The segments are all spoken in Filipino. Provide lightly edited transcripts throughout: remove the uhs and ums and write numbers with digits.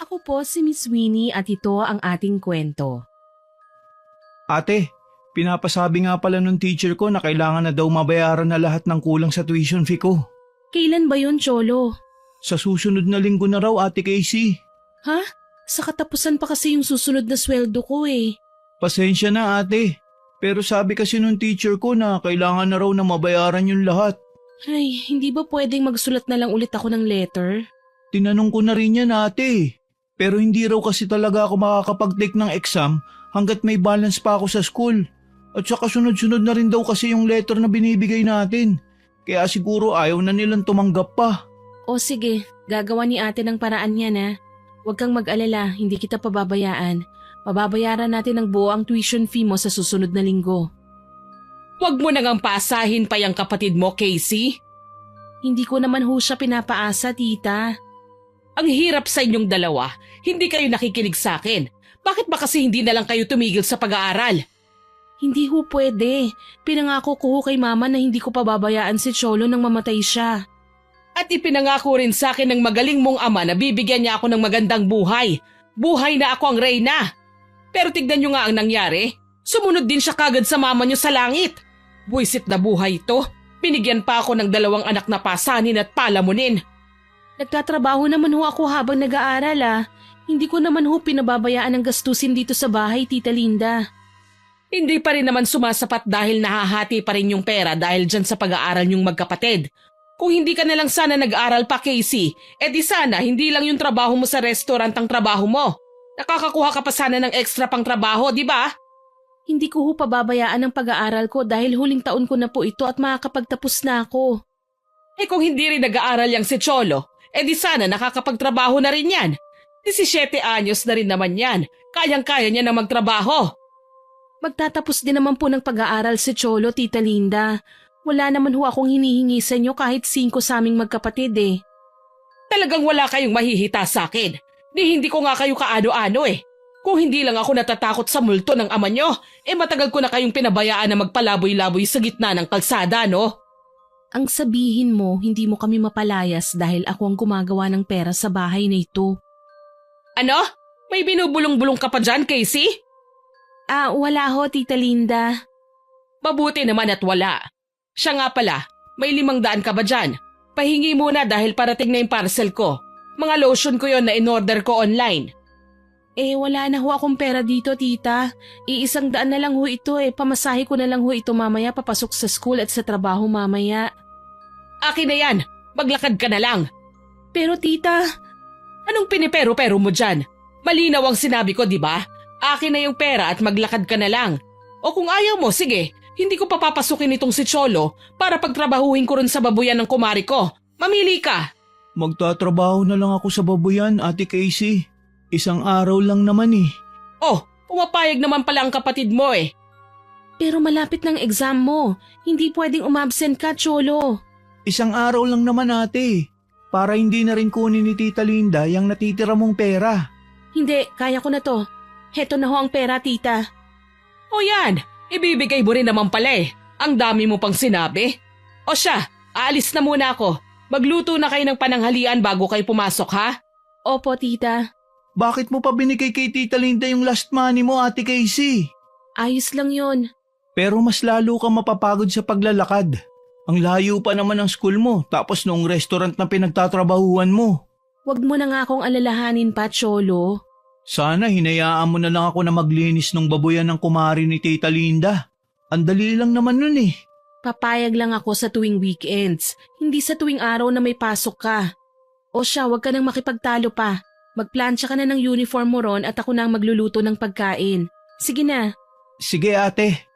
Ako po si Miss Winnie at ito ang ating kwento. Ate, pinapasabi nga pala nung teacher ko na kailangan na daw mabayaran na lahat ng kulang sa tuition fee ko. Kailan ba yun, Cholo? Sa susunod na linggo na raw, Ate Casey. Ha? Sa katapusan pa kasi yung susunod na sweldo ko eh. Pasensya na, ate. Pero sabi kasi nung teacher ko na kailangan na raw na mabayaran yung lahat. Ay, hindi ba pwedeng magsulat na lang ulit ako ng letter? Tinanong ko na rin yan, ate. Pero hindi raw kasi talaga ako makakapag-take ng exam hanggat may balance pa ako sa school. At saka sunod-sunod na rin daw kasi yung letter na binibigay natin. Kaya siguro ayaw na nilang tumanggap pa. O sige, gagawa ni ate ng paraan yan ha. Huwag kang mag-alala, hindi kita pababayaan. Pababayaran natin ng buo ang tuition fee mo sa susunod na linggo. Huwag mo nang paasahin pa yung kapatid mo, Casey. Hindi ko naman ho siya pinapaasa, tita. Ang hirap sa inyong dalawa, hindi kayo nakikinig sa akin. Bakit ba kasi hindi na lang kayo tumigil sa pag-aaral? Hindi ho pwede. Pinangako ko ho kay mama na hindi ko pababayaan si Cholo nang mamatay siya. At ipinangako rin sa akin ng magaling mong ama na bibigyan niya ako ng magandang buhay. Buhay na ako ang reyna. Pero tignan niyo nga ang nangyari. Sumunod din siya kagad sa mama niyo sa langit. Buisit na buhay ito. Binigyan pa ako ng 2 anak na pasanin at palamunin. Nagtatrabaho naman ho ako habang nag-aaral ah. Hindi ko naman ho pinababayaan ang gastusin dito sa bahay, Tita Linda. Hindi pa rin naman sumasapat dahil nahahati pa rin yung pera dahil dyan sa pag-aaral niyong magkapatid. Kung hindi ka na lang sana nag-aral pa, Casey, di sana hindi lang yung trabaho mo sa restaurant ang trabaho mo. Nakakakuha ka pa sana ng extra pang trabaho, di ba? Hindi ko ho pababayaan ang pag-aaral ko dahil huling taon ko na po ito at makakapagtapos na ako. Kung hindi rin nag-aaral yang si Cholo, di sana nakakapagtrabaho na rin yan. 17 anyos na rin naman yan. Kayang-kaya niya na magtrabaho. Magtatapos din naman po ng pag-aaral si Cholo, Tita Linda. Wala naman ho akong hinihingi sa inyo kahit 5 sa aming magkapatid eh. Talagang wala kayong mahihita sa akin. Hindi ko nga kayo kaano-ano eh. Kung hindi lang ako natatakot sa multo ng ama nyo, matagal ko na kayong pinabayaan na magpalaboy-laboy sa gitna ng kalsada, no? Ang sabihin mo, hindi mo kami mapalayas dahil ako ang gumagawa ng pera sa bahay na ito. Ano? May binubulong-bulong ka pa dyan, Casey? Wala ho, Tita Linda. Mabuti naman at wala. Siya nga pala, may 500 ka ba dyan? Pahingi muna dahil parating na yung parcel ko. Mga lotion ko yon na in-order ko online. Wala na ho akong pera dito, tita. 100 na lang ho ito Pamasahe ko na lang ho ito mamaya papasok sa school at sa trabaho mamaya. Akin na yan. Maglakad ka na lang. Pero tita… Anong pinipero-pero mo dyan? Malinaw ang sinabi ko, di ba? Akin na yung pera at maglakad ka na lang. O kung ayaw mo, sige. Hindi ko papapasukin itong si Cholo para pagtrabahuhin ko rin sa babuyan ng kumari ko. Mamili ka. Magtatrabaho na lang ako sa babuyan, Ate Casey. 1 araw lang naman eh. Oh, pumapayag naman pala ang kapatid mo eh. Pero malapit ng exam mo. Hindi pwedeng umabsent ka, Cholo. 1 araw lang naman, ate. Para hindi na rin kunin ni Tita Linda yung natitira mong pera. Hindi, kaya ko na to. Heto na ho ang pera, tita. O yan, ibibigay mo rin naman pala eh. Ang dami mo pang sinabi. O siya, aalis na muna ako. Magluto na kayo ng pananghalian bago kayo pumasok ha? Opo, tita. Bakit mo pa binigay kay Tita Linda yung last money mo, Ate Casey? Ayos lang yon. Pero mas lalo ka mapapagod sa paglalakad. Ang layo pa naman ng school mo tapos noong restaurant na pinagtatrabahuan mo. Wag mo na nga akong alalahanin pa, Cholo. Sana hinayaan mo na lang ako na maglinis ng babuyan ng kumari ni Tita Linda. Ang dali lang naman nun eh. Papayag lang ako sa tuwing weekends, hindi sa tuwing araw na may pasok ka. O siya, wag ka nang makipagtalo pa. Magplansya ka na ng uniform mo ron at ako na ang magluluto ng pagkain. Sige na. Sige, ate.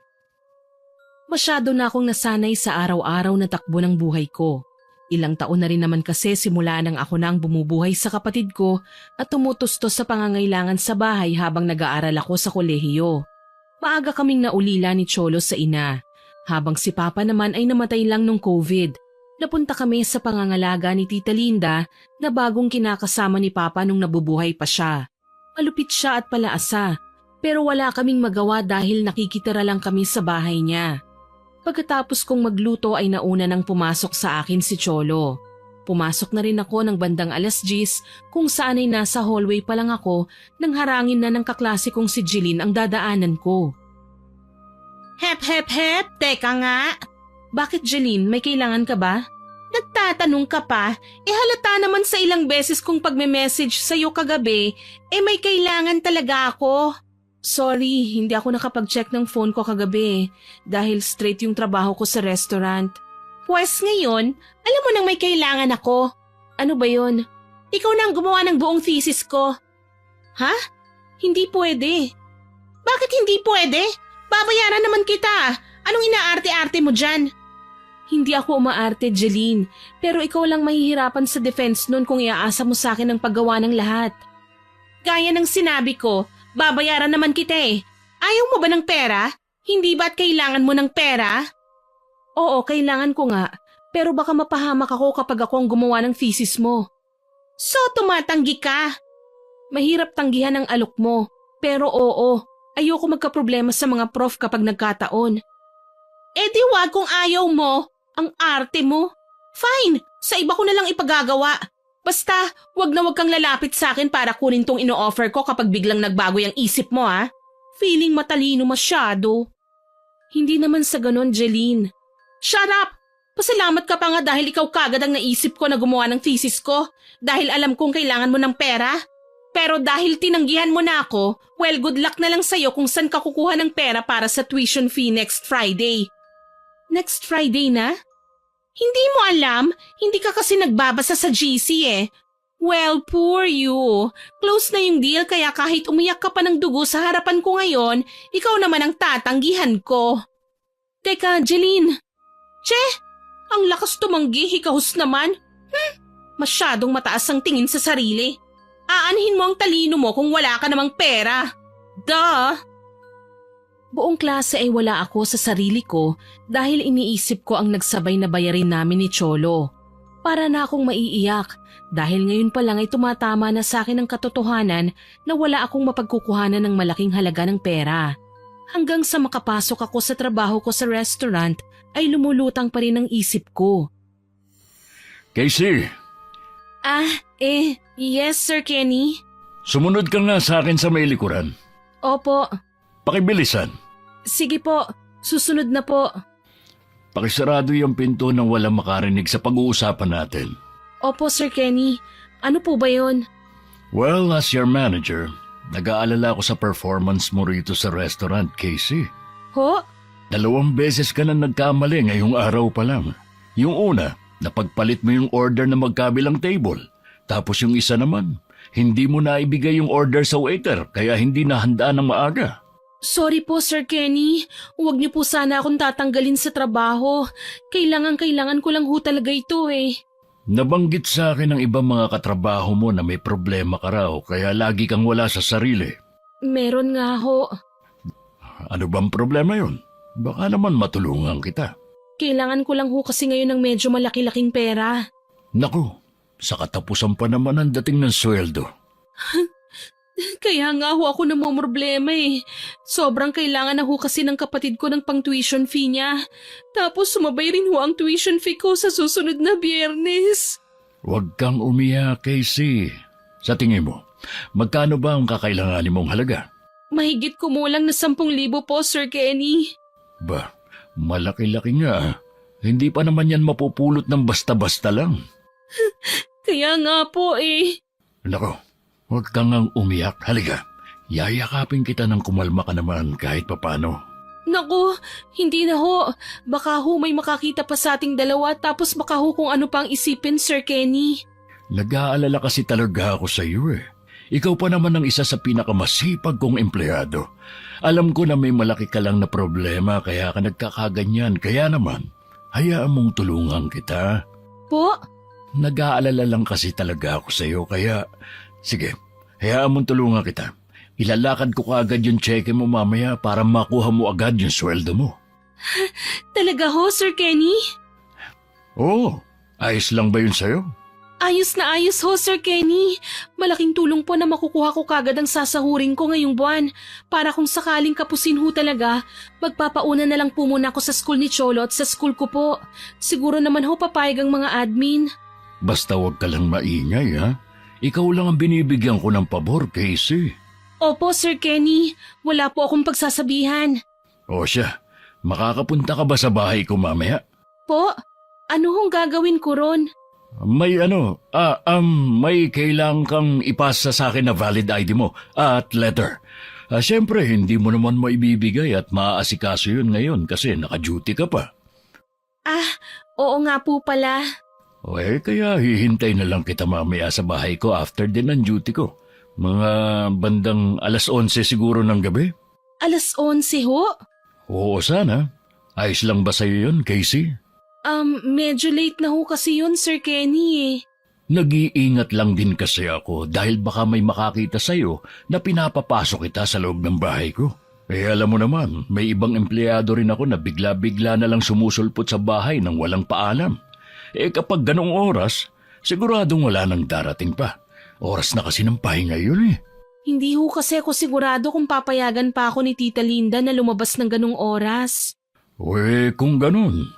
Masyado na akong nasanay sa araw-araw na takbo ng buhay ko. Ilang taon na rin naman kasi simula nang ako na ang bumubuhay sa kapatid ko at tumutustos sa pangangailangan sa bahay habang nag-aaral ako sa kolehiyo. Maaga kaming naulila ni Cholo sa ina. Habang si Papa naman ay namatay lang nung COVID. Napunta kami sa pangangalaga ni Tita Linda na bagong kinakasama ni Papa nung nabubuhay pa siya. Malupit siya at palaasa, pero wala kaming magawa dahil nakikitira lang kami sa bahay niya. Pagkatapos kong magluto ay nauna nang pumasok sa akin si Cholo. Pumasok na rin ako ng bandang 10:00 kung saan ay nasa hallway pa lang ako nang harangin na ng kaklase kong si Jeline ang dadaanan ko. Hep, hep, hep, teka nga. Bakit Jeline, may kailangan ka ba? Nagtatanong ka pa, halata naman sa ilang beses kong pagme-message sa'yo kagabi, may kailangan talaga ako. Sorry, hindi ako nakapag-check ng phone ko kagabi dahil straight yung trabaho ko sa restaurant. Pwes ngayon, alam mo nang may kailangan ako. Ano ba yon? Ikaw na ang gumawa ng buong thesis ko. Ha? Hindi pwede. Bakit hindi pwede? Babayaran naman kita. Anong inaarte-arte mo dyan? Hindi ako umaarte, Jeline. Pero ikaw lang mahihirapan sa defense nun kung iaasa mo sa akin ang paggawa ng lahat. Gaya ng sinabi ko, babayaran naman kita eh. Ayaw mo ba ng pera? Hindi ba't kailangan mo ng pera? Oo, kailangan ko nga. Pero baka mapahamak ako kapag ako ang gumawa ng thesis mo. So, tumatanggi ka? Mahirap tanggihan ang alok mo. Pero oo, ayoko magkaproblema sa mga prof kapag nagkataon. Di wag kung ayaw mo. Ang arte mo. Fine, sa iba ko na lang ipagagawa. Basta, wag na wag kang lalapit sa akin para kunin tong ino-offer ko kapag biglang nagbago yung isip mo ha. Feeling matalino masyado. Hindi naman sa ganon, Jeline. Shut up! Pasalamat ka pa nga dahil ikaw kagad ang naisip ko na gumawa ng thesis ko dahil alam kong kailangan mo ng pera. Pero dahil tinanggihan mo na ako, well good luck na lang sa'yo kung saan ka kukuha ng pera para sa tuition fee next Friday. Next Friday na? Hindi mo alam? Hindi ka kasi nagbabasa sa GC eh. Well, poor you. Close na yung deal kaya kahit umiyak ka pa ng dugo sa harapan ko ngayon, ikaw naman ang tatanggihan ko. Teka, Jeline. Che, ang lakas tumanggi, hikahus naman. Masyadong mataas ang tingin sa sarili. Aanhin mo ang talino mo kung wala ka namang pera. Duh! Buong klase ay wala ako sa sarili ko dahil iniisip ko ang nagsabay na bayarin namin ni Cholo. Para na akong maiiyak dahil ngayon pa lang ay tumatama na sa akin ang katotohanan na wala akong mapagkukuhanan ng malaking halaga ng pera. Hanggang sa makapasok ako sa trabaho ko sa restaurant ay lumulutang pa rin ang isip ko. Casey, Yes Sir Kenny. sumunod ka nga sa akin sa may likuran. Opo, Pakibilisan. sige po, susunod na po. Pakisarado yung pinto nang walang makarinig sa pag-uusapan natin. Opo Sir Kenny, ano po ba yon? Well, as your manager, nag-aalala ako sa performance mo rito sa restaurant, Casey. Ho? 2 beses ka na nagkamali ngayong araw pa lang. Yung una, napagpalit mo yung order na magkabilang table. Tapos yung isa naman, hindi mo na ibigay yung order sa waiter kaya hindi nahanda ng maaga. Sorry po Sir Kenny, huwag niyo po sana akong tatanggalin sa trabaho. Kailangan ko lang ho talaga ito eh. Nabanggit sa akin ng ibang mga katrabaho mo na may problema ka raw kaya lagi kang wala sa sarili. Meron nga ho. Ano bang problema yun? Baka naman matulungan kita. Kailangan ko lang ho kasi ngayon ng medyo malaki-laking pera. Naku, sa katapusan pa naman ang dating ng sweldo. Kaya nga ho ako namomroblema eh. Sobrang kailangan na ho kasi ng kapatid ko ng pang-tuition fee niya. Tapos sumabay rin ho ang tuition fee ko sa susunod na Biyernes. Huwag kang umiyak, Casey. Sa tingin mo, magkano ba ang kakailanganin mong halaga? Mahigit kumulang na 10,000 po Sir Kenny. Ba, malaki-laki nga. Hindi pa naman yan mapupulot ng basta-basta lang. Kaya nga po eh. Nako, huwag kang ngang umiyak. Halika, yayakapin kita ng kumalma ka naman kahit papano. Naku, hindi na ho. Baka ho may makakita pa sa ating dalawa tapos baka ho kung ano pang isipin Sir Kenny. Nag-aalala kasi talaga ako sa iyo eh. Ikaw pa naman ang isa sa pinakamasipag kong empleyado. Alam ko na may malaki ka lang na problema kaya ka nagkakaganyan. Kaya naman, hayaan mong tulungan kita. Po? Nag-aalala lang kasi talaga ako sa iyo kaya... Sige, hayaan mong tulungan kita. Ilalakad ko kaagad yung cheque mo mamaya para makuha mo agad yung sweldo mo. Talaga ho, Sir Kenny? Oo, ayos lang ba yun sa'yo? Ayos na ayos ho, Sir Kenny. Malaking tulong po na makukuha ko kagad ang sasahurin ko ngayong buwan. Para kung sakaling kapusin ho talaga, magpapauna na lang po muna ako sa school ni Cholo at sa school ko po. Siguro naman ho papayag ang mga admin. Basta wag ka lang maingay, ha? Ikaw lang ang binibigyan ko ng pabor, Casey. Opo, Sir Kenny. Wala po akong pagsasabihan. O siya, makakapunta ka ba sa bahay ko mamaya? Po, ano hong gagawin ko ron? May may kailangan kang ipasa sa akin na valid ID mo at letter. Siyempre, hindi mo naman maibibigay at maaasikaso yun ngayon kasi naka-duty ka pa. Oo nga po pala. Kaya hihintay na lang kita mamaya sa bahay ko after din ng duty ko. Mga bandang 11:00 siguro ng gabi. 11:00 ho? Oo, sana. Ayos lang ba sa'yo yun, Casey? Medyo late na ho kasi yun, Sir Kenny eh. Nag-iingat lang din kasi ako dahil baka may makakita sa'yo na pinapapasok kita sa loob ng bahay ko. Alam mo naman, may ibang empleyado rin ako na bigla-bigla na lang sumusulpot sa bahay nang walang paalam. Kapag ganong oras, siguradong wala nang darating pa. Oras na kasi ng pahinga yun eh. Hindi ho kasi ako sigurado kung papayagan pa ako ni Tita Linda na lumabas ng ganong oras. Kung ganun,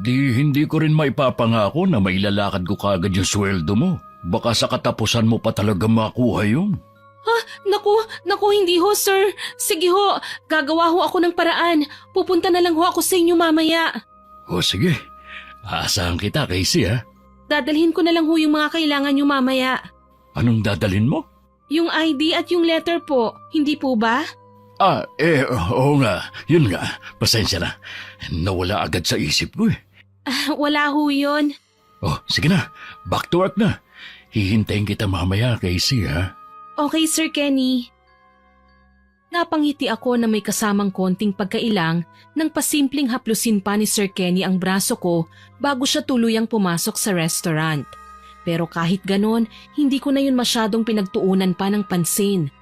hindi ko rin maipapangako na mailalakad ko kagad yung sweldo mo. Baka sa katapusan mo pa talaga makuha yun. Naku, hindi ho, sir. Sige ho, gagawa ho ako ng paraan. Pupunta na lang ho ako sa inyo mamaya. Sige. Aasahan kita, Casey, ha? Dadalhin ko na lang ho yung mga kailangan nyo mamaya. Anong dadalhin mo? Yung ID at yung letter po, hindi po ba? Oo nga. Yun nga. Pasensya na. Nawala agad sa isip ko eh. Wala ho yun. Sige na. Back to work na. Hihintayin kita mamaya, Casey, ha? Okay, Sir Kenny. Napangiti ako na may kasamang konting pagkailang nang pasimpleng haplusin pa ni Sir Kenny ang braso ko bago siya tuluyang pumasok sa restaurant. Pero kahit ganon, hindi ko na yun masyadong pinagtuunan pa ng pansin.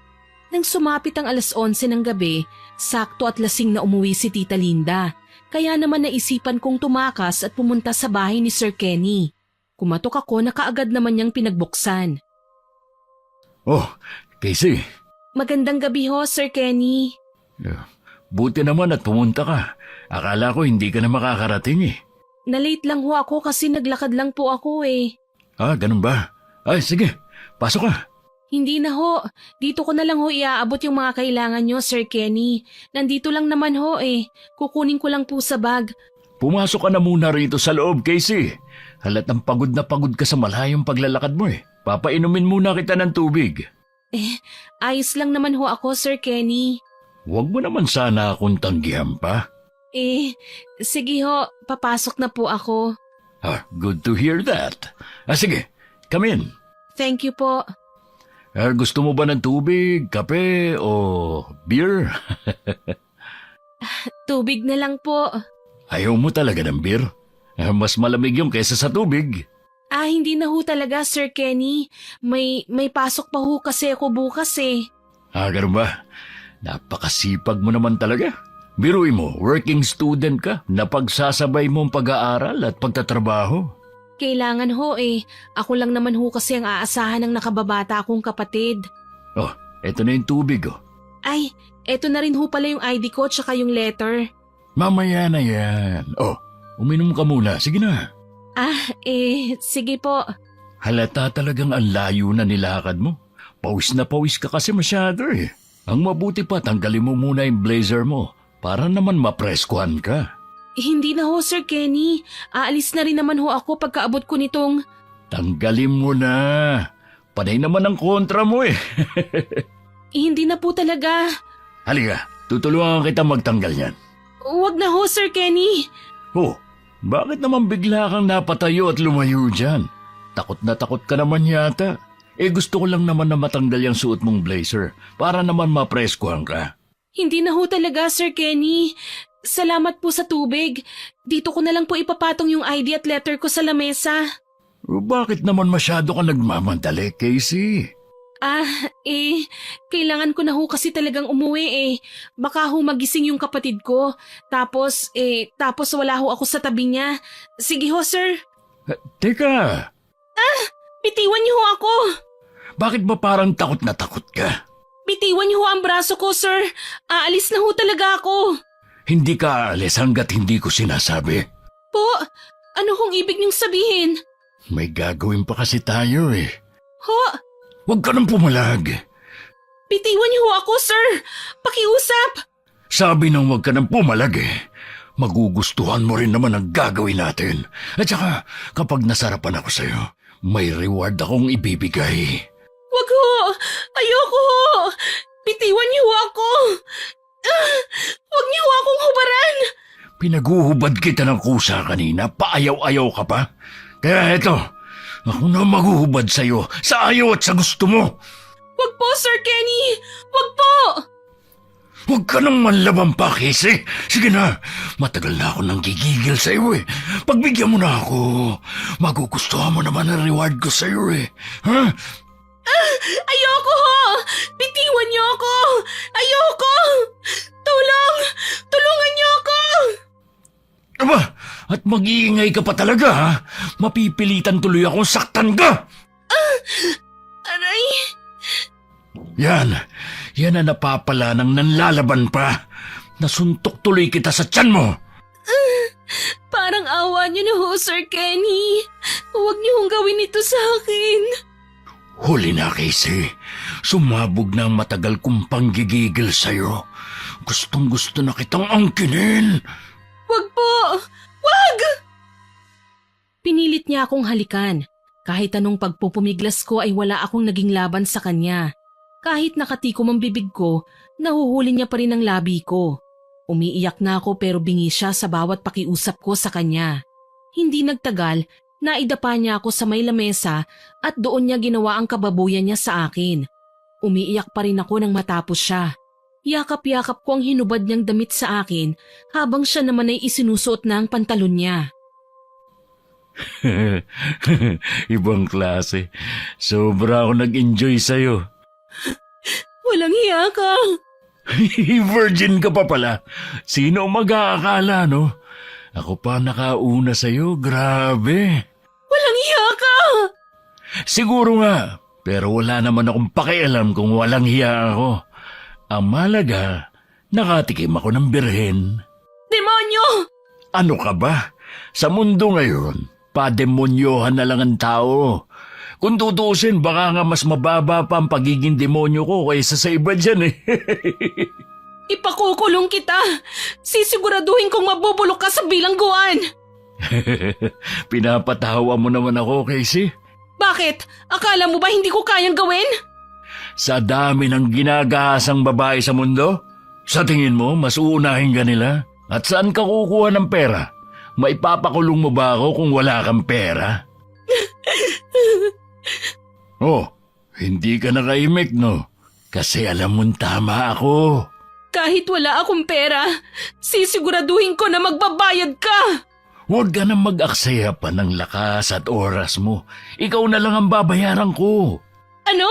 Nang sumapit ang 11:00 ng gabi, sakto at lasing na umuwi si Tita Linda. Kaya naman naisipan kong tumakas at pumunta sa bahay ni Sir Kenny. Kumatok ako na kaagad naman niyang pinagbuksan. Casey. Magandang gabi ho, Sir Kenny. Buti naman at pumunta ka. Akala ko hindi ka na makakarating eh. Nalate lang ho ako kasi naglakad lang po ako eh. Ganun ba? Sige. Pasok ka. Hindi na ho. Dito ko na lang ho iaabot yung mga kailangan nyo, Sir Kenny. Nandito lang naman ho eh. Kukunin ko lang po sa bag. Pumasok ka na muna rito sa loob, Casey. Halatang pagod na pagod ka sa malayong paglalakad mo eh. Papainumin muna kita ng tubig. Ayos lang naman ho ako, Sir Kenny. Huwag mo naman sana akong tanggihan pa. Sige ho. Papasok na po ako. Good to hear that. Sige, come in. Thank you po. Gusto mo ba ng tubig, kape, o beer? Tubig na lang po. Ayaw mo talaga ng beer? Mas malamig yung kaysa sa tubig. Hindi na ho talaga, Sir Kenny. May pasok pa ho kasi ako bukas eh. Ganun ba? Napakasipag mo naman talaga. Biruin mo, working student ka, napagsasabay mo ang pag-aaral at pagtatrabaho. Kailangan ho eh. Ako lang naman ho kasi ang aasahan ng nakababata akong kapatid. Eto na yung tubig Eto na rin ho pala yung ID ko tsaka yung letter. Mamaya na yan. Uminom ka muna. Sige na. Sige po. Halata talagang ang layo na nilakad mo. Pawis na pawis ka kasi masyado eh. Ang mabuti pa, tanggalin mo muna yung blazer mo para naman mapreskuhan ka. Hindi na ho, Sir Kenny. Aalis na rin naman ho ako pagkaabot ko nitong... Tanggalin mo na. Panay naman ang kontra mo eh. Hindi na po talaga. Halika, tutulungan kita magtanggal yan. Huwag na ho, Sir Kenny. Bakit naman bigla kang napatayo at lumayo dyan? Takot na takot ka naman yata. Gusto ko lang naman na matanggal yung suot mong blazer para naman mapreskuhan ka. Hindi na ho talaga, Sir Kenny. Salamat po sa tubig. Dito ko na lang po ipapatong yung ID at letter ko sa lamesa. Bakit naman masyado ka nagmamadali, Casey? Kailangan ko na ho kasi talagang umuwi eh. Baka ho magising yung kapatid ko. Tapos wala ho ako sa tabi niya. Sige ho, sir. Teka! Bitiwan niyo ho ako. Bakit ba parang takot na takot ka? Bitiwan niyo ho ang braso ko, sir. Aalis na ho talaga ako. Hindi ka aalis hanggat hindi ko sinasabi. Po, ano hong ibig niyong sabihin? May gagawin pa kasi tayo eh. Ho, Huwag ka nang pumalag. bitiwan niyo ho ako, sir. Pakiusap. Sabi nang huwag ka nang pumalag eh. Magugustuhan mo rin naman ang gagawin natin. At saka, kapag nasarapan ako sa'yo, may reward akong ibibigay. Wag ho. Ayoko ho. Bitiwan niyo ho ako. Wag niyo ho akong hubaran. Pinaguhubad kita ng kusa kanina, paayaw-ayaw ka pa. Kaya eto, ako na maghuhubad sa'yo sa ayaw at sa gusto mo. Wag po, Sir Kenny. Wag po. Huwag ka nang manlaban pa, Casey. Sige na, matagal na ako nang gigigil sa'yo eh. Pagbigyan mo na ako, magugustuhan mo naman ang reward ko sa'yo eh. Ha? Ayoko ho. Bitiwan niyo ako. Ayoko. Tulong. Tulungan niyo ako. Aba, at mag-iingay ka pa talaga ha? Mapipilitan tuloy akong saktan ka. Aray. Yan ang napapala ng nanlalaban pa. Nasuntok tuloy kita sa tiyan mo. Parang awa niyo na ho, Sir Kenny. Huwag niyo hong gawin ito sa akin. Huli na, Casey. Sumabog na ang matagal kong panggigigil sa'yo. Gustong-gusto na kitang angkinin. Wag po. Wag! Pinilit niya akong halikan. Kahit anong pagpupumiglas ko ay wala akong naging laban sa kanya. Kahit nakatikom ang bibig ko, nahuhuli niya pa rin ang labi ko. Umiiyak na ako pero bingi siya sa bawat pakiusap ko sa kanya. Hindi nagtagal, naidapa niya ako sa may lamesa at doon niya ginawa ang kababuyan niya sa akin. Umiiyak pa rin ako nang matapos siya. Yakap-yakap ko ang hinubad niyang damit sa akin habang siya naman ay isinusuot na ang pantalon niya. Ibang klase. Sobra ako nag-enjoy sa'yo. Walang hiya ka. Virgin ka pa pala. Sino ang mag-aakala, no? Ako pa nakauna sa'yo. Grabe. Walang hiya ka. Siguro nga. Pero wala naman akong pakialam kung walang hiya ako. Ang malaga, nakatikim ako ng birhen. Demonyo! Ano ka ba? Sa mundo ngayon, pademonyohan na lang ang tao. Kung tutuusin, baka nga mas mababa pa ang pagiging demonyo ko kaysa sa iba dyan eh. Ipakukulong kita. Sisiguraduhin kong mabubulok ka sa bilangguan. Pinapatawa mo naman ako, Casey. Bakit? Akala mo ba hindi ko kayang gawin? Sa dami ng ginagahasang babae sa mundo, sa tingin mo, mas uunahin ka nila? At saan ka kukuha ng pera? Maipapakulong mo ba ako kung wala kang pera? Oh, hindi ka nakaimik, no? Kasi alam mong tama ako. Kahit wala akong pera, sisiguraduhin ko na magbabayad ka. Huwag ka nang mag-aksaya pa ng lakas at oras mo. Ikaw na lang ang babayaran ko. Ano?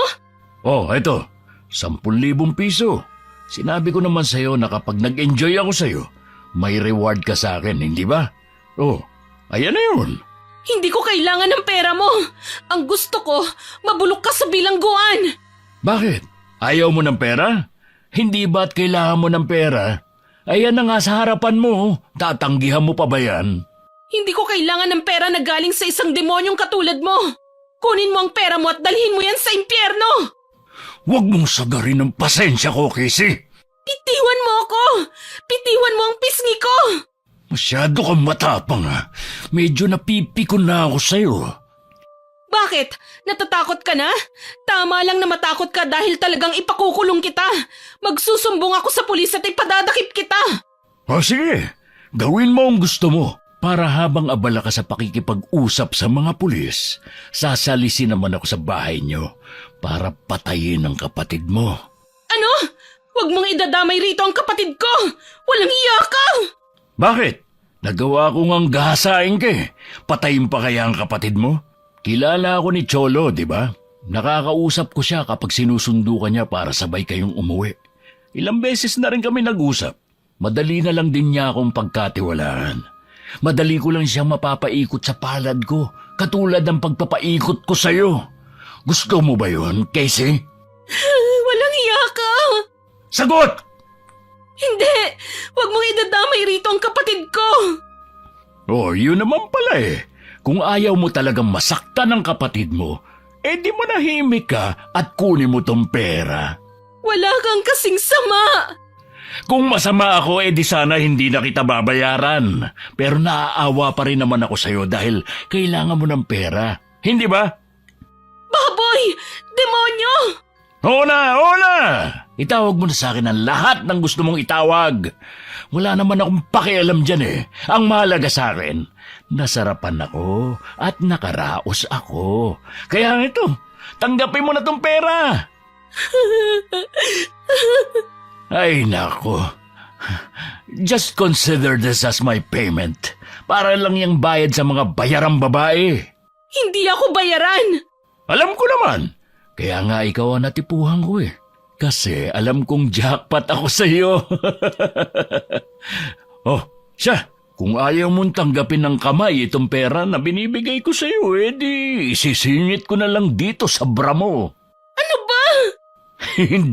Oh, eto, 10,000 piso. Sinabi ko naman sa'yo na kapag nag-enjoy ako sa'yo, may reward ka sa akin, hindi ba? Oh, ayan na yun. Hindi ko kailangan ng pera mo. Ang gusto ko, mabulok ka sa bilangguan. Bakit? Ayaw mo ng pera? Hindi ba't kailangan mo ng pera? Ayan na nga sa harapan mo, tatanggihan mo pa ba yan? Hindi ko kailangan ng pera na galing sa isang demonyong katulad mo. Kunin mo ang pera mo at dalhin mo yan sa impyerno. Huwag mong sagarin ang pasensya ko, Casey. Bitiwan mo ako. Bitiwan mo ang pisngi ko. Masyado kang matapang ha. Medyo napipikon na ako sa'yo. Bakit? Natatakot ka na? Tama lang na matakot ka dahil talagang ipakukulong kita. Magsusumbong ako sa pulis at ipadadakip kita. O sige, gawin mo ang gusto mo. Para habang abala ka sa pakikipag-usap sa mga pulis, sasalisin naman ako sa bahay niyo para patayin ang kapatid mo. Ano? Huwag mong idadamay rito ang kapatid ko. Walang iya ka. Bakit? Nagawa ko ngang gahasain ka eh. Patayin pa kaya ang kapatid mo? Kilala ako ni Cholo, di ba? Nakakausap ko siya kapag sinusundo ka niya para sabay kayong umuwi. Ilang beses na rin kami nag-usap. Madali na lang din niya akong pagkatiwalaan. Madali ko lang siyang mapapaikot sa palad ko, katulad ng pagpapaikot ko sa'yo. Gusto mo ba yun, Casey? Walang iya ka. Sagot! Hindi. Huwag mong idadamay rito ang kapatid ko. Oh, yun naman pala eh. Kung ayaw mo talagang masaktan ang kapatid mo, di manahimik ka at kunin mo tong pera. Wala kang kasing sama! Kung masama ako, di sana hindi na kita babayaran. Pero naaawa pa rin naman ako sa'yo dahil kailangan mo ng pera. Hindi ba? Baboy! Demonyo! Oo na! Itawag mo na sa akin ang lahat ng gusto mong itawag. Wala naman akong pakialam dyan Ang mahalaga sa akin, nasarapan ako at nakaraos ako. Kaya ito, tanggapin mo na tong pera. Ay nako. Just consider this as my payment. Para lang yung bayad sa mga bayarang babae. Hindi ako bayaran! Alam ko naman. Kaya nga ikaw ang natipuhan ko Kasi alam kong jackpot ako sa iyo. Oh, siya. Kung ayaw mong tanggapin ng kamay itong pera na binibigay ko sa iyo, di isisingit ko na lang dito sa bra mo. Ano ba?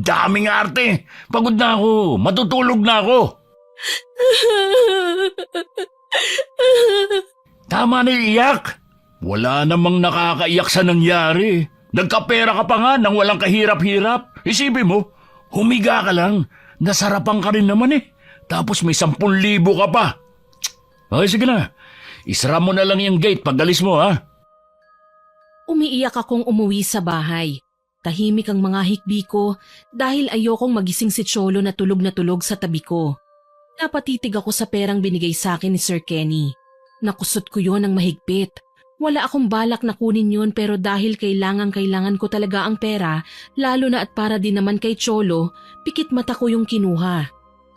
Daming arte. Pagod na ako. Matutulog na ako. Tama na iyak. Wala namang nakakaiyak sa nangyari. Nagkapera ka pa nga nang walang kahirap-hirap. Isipin mo, humiga ka lang. Nasarapan ka rin naman Tapos may 10,000 ka pa. Okay, sige na. Isara mo na lang yung gate pag alis mo, ha? Umiiyak akong umuwi sa bahay. Tahimik ang mga hikbi ko dahil ayokong magising si Cholo na tulog sa tabi ko. Napatitig ako sa perang binigay sa akin ni Sir Kenny. Nakusot ko yon ng mahigpit. Wala akong balak na kunin yun pero dahil kailangan ko talaga ang pera, lalo na at para din naman kay Cholo, pikit mata ko yung kinuha.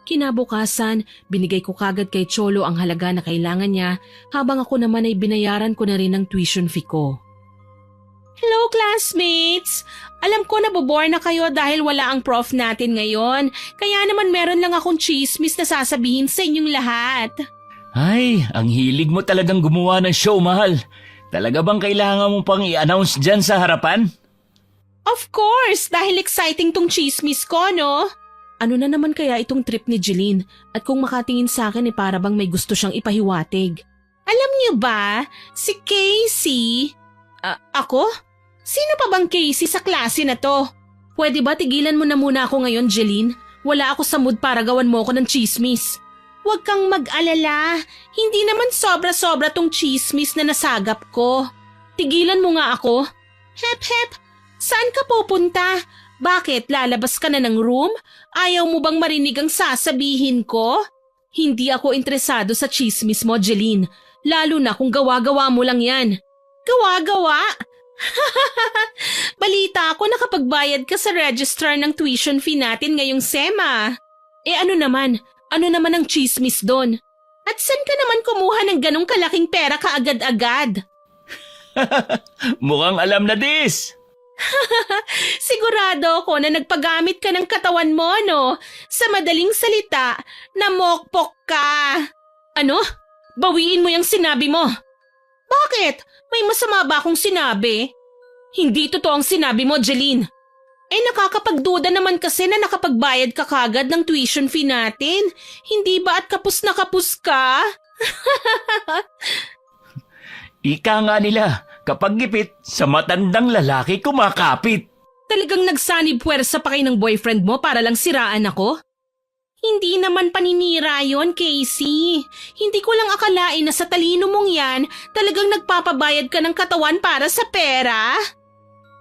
Kinabukasan, binigay ko kagad kay Cholo ang halaga na kailangan niya habang ako naman ay binayaran ko na rin ang tuition fee ko. Hello classmates! Alam ko nabobore na kayo dahil wala ang prof natin ngayon, kaya naman meron lang akong chismis na sasabihin sa inyong lahat. Ay, ang hilig mo talagang gumawa ng show, mahal. Talaga bang kailangan mo pang i-announce dyan sa harapan? Of course, dahil exciting tong chismis ko, no? Ano na naman kaya itong trip ni Jeline at kung makatingin sa akin para bang may gusto siyang ipahiwatig. Alam niyo ba, si Casey... ako? Sino pa bang Casey sa klase na to? Pwede ba tigilan mo na muna ako ngayon, Jeline? Wala ako sa mood para gawan mo ako ng chismis. Huwag kang mag-alala. Hindi naman sobra-sobra tong chismis na nasagap ko. Tigilan mo nga ako. Hep hep, saan ka pupunta? Bakit, lalabas ka na ng room? Ayaw mo bang marinig ang sasabihin ko? Hindi ako interesado sa chismis mo, Jeline. Lalo na kung gawa-gawa mo lang yan. Gawa-gawa? Balita ako nakapagbayad ka sa registrar ng tuition fee natin ngayong SEMA. Ano naman ang chismis doon? At saan ka naman kumuha ng ganong kalaking pera kaagad-agad? Mukhang alam na dis. Sigurado ako na nagpagamit ka ng katawan mo, no? Sa madaling salita, namokpok ka. Ano? Bawiin mo yung sinabi mo. Bakit? May masama ba akong sinabi? Hindi totoo ang sinabi mo, Jeline. Nakakapagduda naman kasi na nakapagbayad ka kagad ng tuition fee natin. Hindi ba at kapus na kapus ka? Ika nga nila, kapag gipit, sa matandang lalaki kumakapit. Talagang nagsanib puwersa pa kayo ng boyfriend mo para lang siraan ako? Hindi naman paninira yon, Casey. Hindi ko lang akalain na sa talino mong yan, talagang nagpapabayad ka ng katawan para sa pera.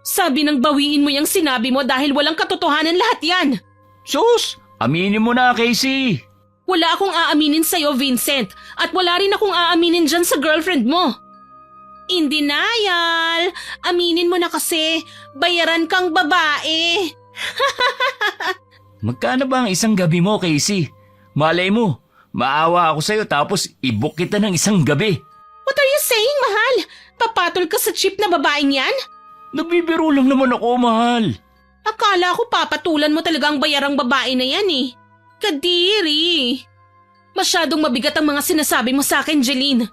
Sabi nang bawiin mo yung sinabi mo dahil walang katotohanan lahat yan. Sus, aminin mo na, Casey. Wala akong aaminin sa'yo, Vincent, at wala rin akong aaminin dyan sa girlfriend mo. In denial, aminin mo na kasi, bayaran kang babae. Magkano ba ang isang gabi mo, Casey? Malay mo, maawa ako sa'yo tapos i-book kita ng isang gabi. What are you saying, mahal? Papatol ka sa cheap na babaeng yan? Nagbibiro lang naman ako, mahal. Akala ko papatulan mo talaga ang bayarang babae na yan Kadiri. Masyadong mabigat ang mga sinasabi mo sa akin, Jeline.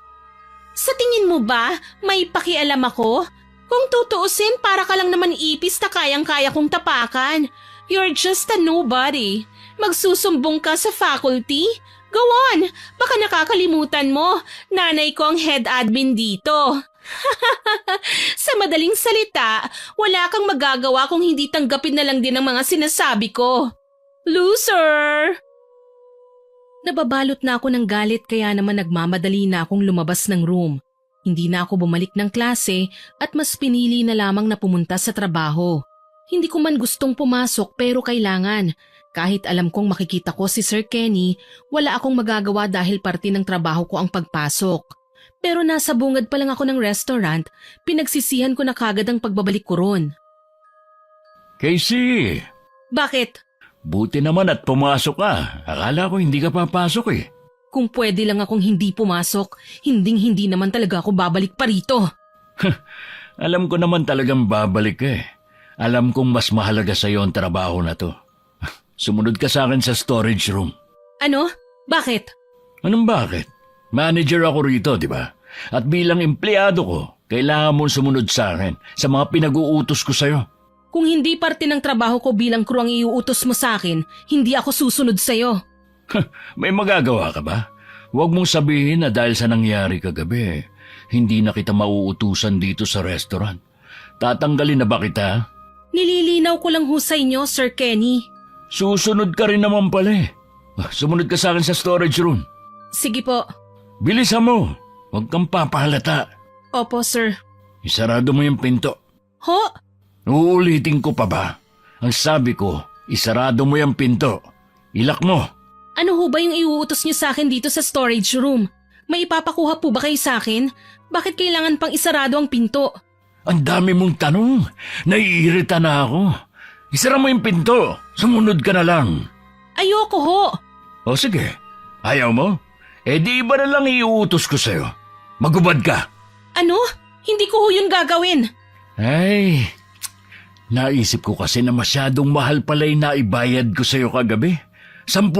Sa tingin mo ba, may pakialam ako? Kung tutuusin, para ka lang naman ipis na kayang-kaya kong tapakan. You're just a nobody. Magsusumbong ka sa faculty? Go on, baka nakakalimutan mo. Nanay ko ang head admin dito. Sa madaling salita, wala kang magagawa kung hindi tanggapin na lang din ang mga sinasabi ko. Loser! Nababalot na ako ng galit kaya naman nagmamadali na akong lumabas ng room. Hindi na ako bumalik ng klase at mas pinili na lamang na pumunta sa trabaho. Hindi ko man gustong pumasok pero kailangan. Kahit alam kong makikita ko si Sir Kenny, wala akong magagawa dahil parte ng trabaho ko ang pagpasok. Pero nasa bungad pa lang ako ng restaurant, pinagsisihan ko na kagad ang pagbabalik ko ron. Casey, Bakit? buti naman at pumasok ka. Akala ko hindi ka papasok eh. Kung pwede lang akong hindi pumasok, hinding-hindi naman talaga ako babalik pa rito. Alam ko naman talagang babalik ka eh. Alam kong mas mahalaga sa'yo ang trabaho na to. Sumunod ka sa akin sa storage room. Ano? Bakit? Anong bakit? Manager ako rito, di ba? At bilang empleyado ko, kailangan mong sumunod sa akin sa mga pinag-uutos ko sa'yo. Kung hindi parte ng trabaho ko bilang crew ang iuutos mo sa akin, hindi ako susunod sa'yo. May magagawa ka ba? Huwag mong sabihin na dahil sa nangyari kagabi, hindi na kita mauutusan dito sa restaurant. Tatanggalin na ba kita? Nililinaw ko lang ho sa inyo, Sir Kenny. Susunod ka rin naman pala eh. Sumunod ka sa akin sa storage room. Sige po. Bilisan mo. Huwag kang papahalata. Opo, sir. Isarado mo yung pinto. Ho? Uulitin ko pa ba? Ang sabi ko, isarado mo yung pinto. Ilak mo. Ano ho ba yung iuutos niyo sa akin dito sa storage room? May ipapakuha po ba kayo sa akin? Bakit kailangan pang isarado ang pinto? Ang dami mong tanong. Naiirita na ako. Isara mo yung pinto. Sumunod ka na lang. Ayoko ho. O sige. Ayaw mo? Eh di iba na lang iuutos ko sa'yo. Magubad ka. Ano? Hindi ko ho yun gagawin. Ay, naisip ko kasi na masyadong mahal pala yung naibayad ko sa'yo kagabi. 10,000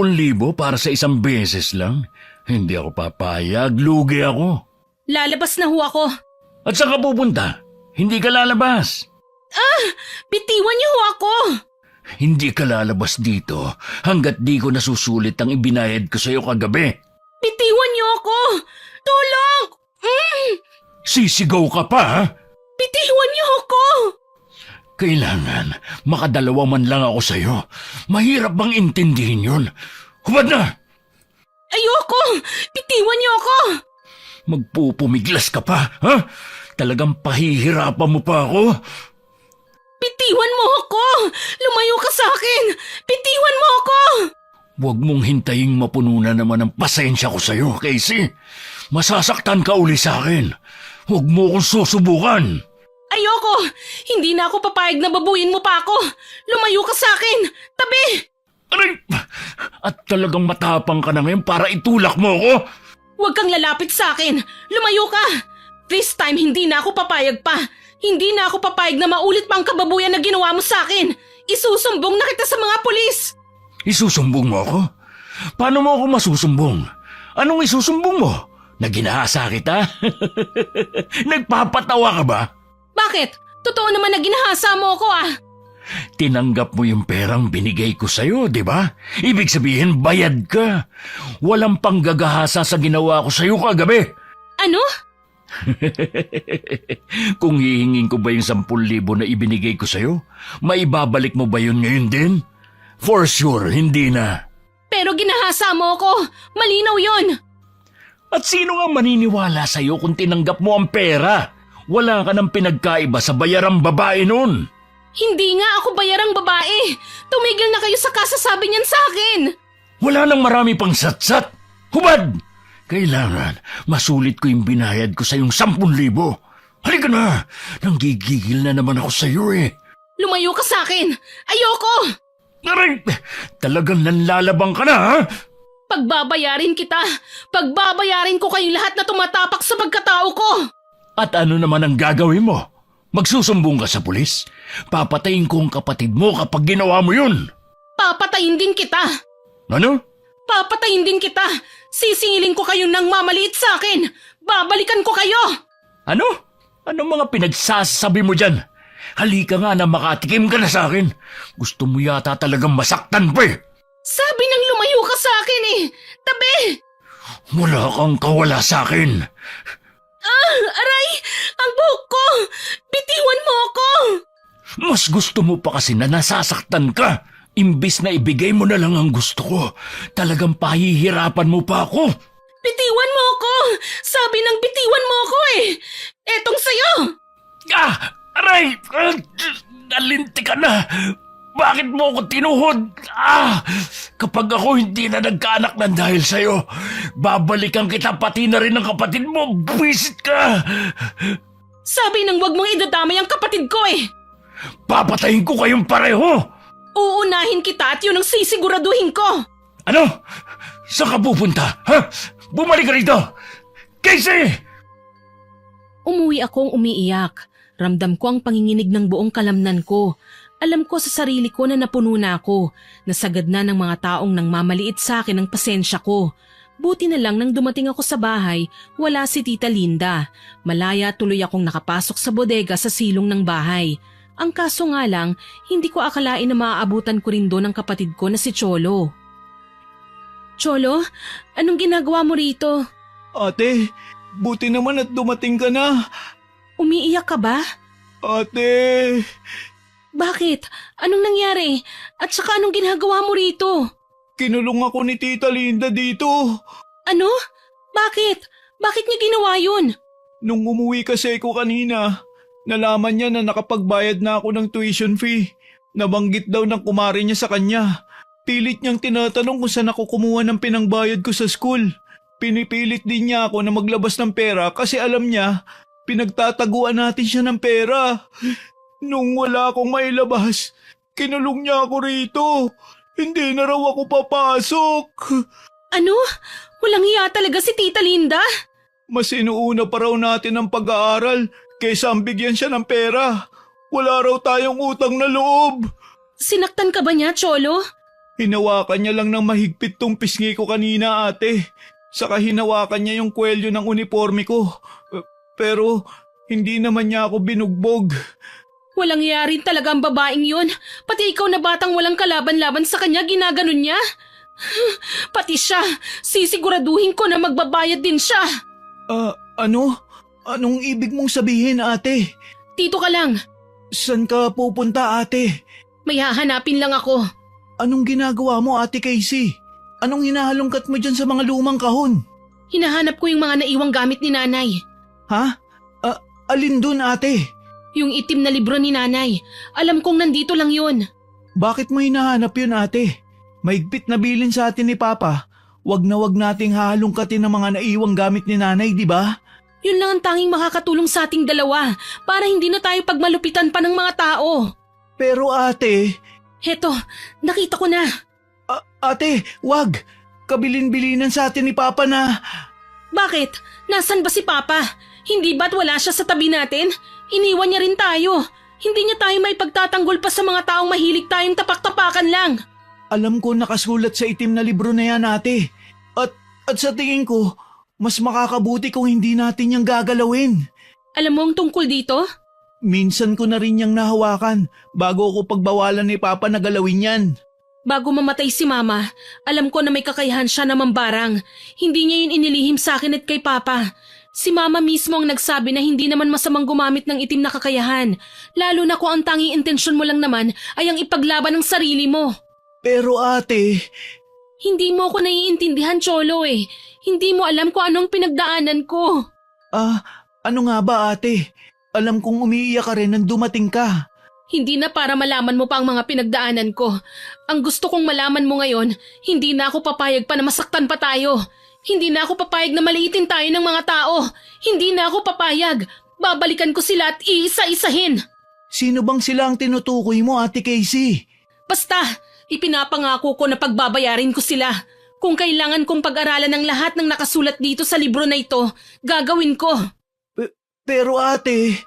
para sa isang beses lang. Hindi ako papayag, lugi ako. Lalabas na ho ako. At saan ka pupunta? Hindi ka lalabas. Bitiwan niyo ho ako. Hindi ka lalabas dito hanggat di ko nasusulit ang ibinayad ko sa'yo kagabi. Bitiwan niyo ako. Tulong! Sisigaw ka pa, ha? Bitiwan niyo ako. Kailangan makadalawa man lang ako sa'yo. Mahirap bang intindihin yun? Hubad na! Ayoko. Bitiwan niyo ako. Magpupumiglas ka pa, ha? Talagang pahihirapan mo pa ako? Bitiwan mo ako. Lumayo ka sa akin. Bitiwan mo ako. Huwag mong hintaying mapuno na naman ang pasensya ko sa'yo, Casey. Masasaktan ka uli sa akin. Huwag mo akong susubukan. Ayoko. Hindi na ako papayag na babuin mo pa ako. Lumayo ka sa akin. Tabi. Aray! At talagang matapang ka na ngayon para itulak mo ako? Huwag kang lalapit sa akin. Lumayo ka. This time hindi na ako papayag pa. Hindi na ako papayag na maulit pa ang kababuyan na ginawa mo sa akin. Isusumbong na kita sa mga pulis. Isusumbong mo ako? Paano mo ako masusumbong? Anong isusumbong mo? Na ginahasa kita? Nagpapatawa ka ba? Bakit? Totoo naman na ginahasa mo ako ah. Tinanggap mo yung perang binigay ko sa'yo, di ba? Ibig sabihin, bayad ka. Walang panggagahasa sa ginawa ko sa'yo kagabi. Ano? Kung hihingin ko ba yung 10,000 na ibinigay ko sa'yo, maibabalik mo ba yun ngayon din? For sure, hindi na. Pero ginahasa mo ako. Malinaw yon. At sino nga maniniwala sa'yo kung tinanggap mo ang pera? Wala ka ng pinagkaiba sa bayarang babae nun. Hindi nga ako bayarang babae. Tumigil na kayo sa kasasabi niyan sa akin. Wala nang marami pang satsat. Hubad! Kailangan masulit ko yung binayad ko sa yung 10,000. Halika na! Nanggigigil na naman ako sa iyo eh. Lumayo ka sa akin. Ayoko! Aray! Talagang nanlalabang ka na ha? Pagbabayarin kita. Pagbabayarin ko kayong lahat na tumatapak sa pagkatao ko. At ano naman ang gagawin mo? Magsusumbong ka sa pulis? Papatayin ko ang kapatid mo kapag ginawa mo yun. Papatayin din kita. Ano? Papatayin din kita. Sisingilin ko kayong nang mamaliit sa akin. Babalikan ko kayo. Ano? Anong mga pinagsasabi mo dyan? Halika nga na makatikim ka na sa akin. Gusto mo yata talagang masaktan pa eh. Sabi nang lumayo ka sa akin eh. Tabi! Wala kang kawala sa akin. Aray! Ang buhok ko! Bitiwan mo ako! Mas gusto mo pa kasi na nasasaktan ka. Imbis na ibigay mo na lang ang gusto ko, talagang pahihirapan mo pa ako. Bitiwan mo ako! Sabi ng bitiwan mo ako eh! Etong sayo! Aray! Nalinti ka na! Bakit mo ako tinuhod? Kapag ako hindi na nagkaanak ng dahil sa'yo, babalikan kita pati na rin ang kapatid mo. Buwisit ka! Sabi ng wag mong idadamay ang kapatid ko eh! Papatayin ko kayong pareho! Uunahin kita at yun ang sisiguraduhin ko! Ano? Saan ka pupunta? Ha? Bumalik ka rito! Casey! Umuwi akong umiiyak. Ramdam ko ang panginginig ng buong kalamnan ko. Alam ko sa sarili ko na napuno na ako. Nasagad na ng mga taong nang mamaliit sa akin ang pasensya ko. Buti na lang nang dumating ako sa bahay, wala si Tita Linda. Malaya tuloy akong nakapasok sa bodega sa silong ng bahay. Ang kaso nga lang, hindi ko akalain na maaabutan ko rin doon ang kapatid ko na si Cholo. Cholo, anong ginagawa mo rito? Ate, buti naman at dumating ka na. Umiiyak ka ba? Ate, Bakit? Anong nangyari? At saka anong ginagawa mo rito? kinulong ako ni Tita Linda dito. Ano? Bakit? Bakit niya ginawa yun? Nung umuwi kasi ko kanina, nalaman niya na nakapagbayad na ako ng tuition fee. Nabanggit daw ng kumari niya sa kanya. Pilit niyang tinatanong kung saan ako kumuha ng pinangbayad ko sa school. Pinipilit din niya ako na maglabas ng pera kasi alam niya, pinagtataguan natin siya ng pera. Nung wala akong mailabas, kinulong niya ako rito. Hindi na raw ako papasok. Ano? Walang hiya talaga si Tita Linda? Mas inuuna pa raw natin ang pag-aaral kaysa ang bigyan siya ng pera. Wala raw tayong utang na loob. Sinaktan ka ba niya, Cholo? Hinawakan niya lang ng mahigpit tong pisngi ko kanina, ate. Saka hinawakan niya yung kwelyo ng uniforme ko. Pero hindi naman niya ako binugbog. Walang hiya rin talaga ang babaeng yun. Pati ikaw na batang walang kalaban-laban sa kanya, ginaganon niya. Pati siya, sisiguraduhin ko na magbabayad din siya. Ano? Anong ibig mong sabihin, ate? Dito ka lang. San ka pupunta, ate? May hahanapin lang ako. Anong ginagawa mo, ate Casey? Anong hinahalongkat mo dyan sa mga lumang kahon? Hinahanap ko yung mga naiwang gamit ni nanay. Ha? Alin dun, ate? Yung itim na libro ni nanay. Alam kong nandito lang yun. Bakit mo hinahanap yun, ate? Maigpit na bilin sa atin ni Papa. Wag na wag nating hahalongkatin ng mga naiwang gamit ni nanay, di ba? Yun lang ang tanging makakatulong sa ating dalawa para hindi na tayo pagmalupitan pa ng mga tao. Pero ate... Heto, nakita ko na. Ate, wag! Kabilin-bilinan sa atin ni Papa na... Bakit? Nasaan ba si Papa? Hindi ba't wala siya sa tabi natin? Iniwan niya rin tayo. Hindi niya tayo may pagtatanggol pa sa mga taong mahilig tayong tapak-tapakan lang. Alam ko nakasulat sa itim na libro na yan, ate. At sa tingin ko, mas makakabuti kung hindi natin yang gagalawin. Alam mo ang tungkol dito? Minsan ko na rin yang nahawakan bago ako pagbawalan ni Papa na galawin yan. Bago mamatay si Mama, alam ko na may kakayahan siya na mambarang. Hindi niya yun inilihim sa akin at kay Papa. Si Mama mismo ang nagsabi na hindi naman masamang gumamit ng itim na kakayahan. Lalo na kung ang tanging intensyon mo lang naman ay ang ipaglaban ng sarili mo. Pero ate... Hindi mo ako naiintindihan, Cholo eh. Hindi mo alam kung anong pinagdaanan ko. Ano nga ba, ate? Alam kong umiiyak ka rin nang dumating ka. Hindi na para malaman mo pa ang mga pinagdaanan ko. Ang gusto kong malaman mo ngayon, hindi na ako papayag pa na masaktan pa tayo. Hindi na ako papayag na maliitin tayo ng mga tao. Hindi na ako papayag. Babalikan ko sila at iisa-isahin. Sino bang sila ang tinutukoy mo, ate Casey? Basta, ipinapangako ko na pagbabayarin ko sila. Kung kailangan kong pag-aralan ng lahat ng nakasulat dito sa libro na ito, gagawin ko. Pero ate...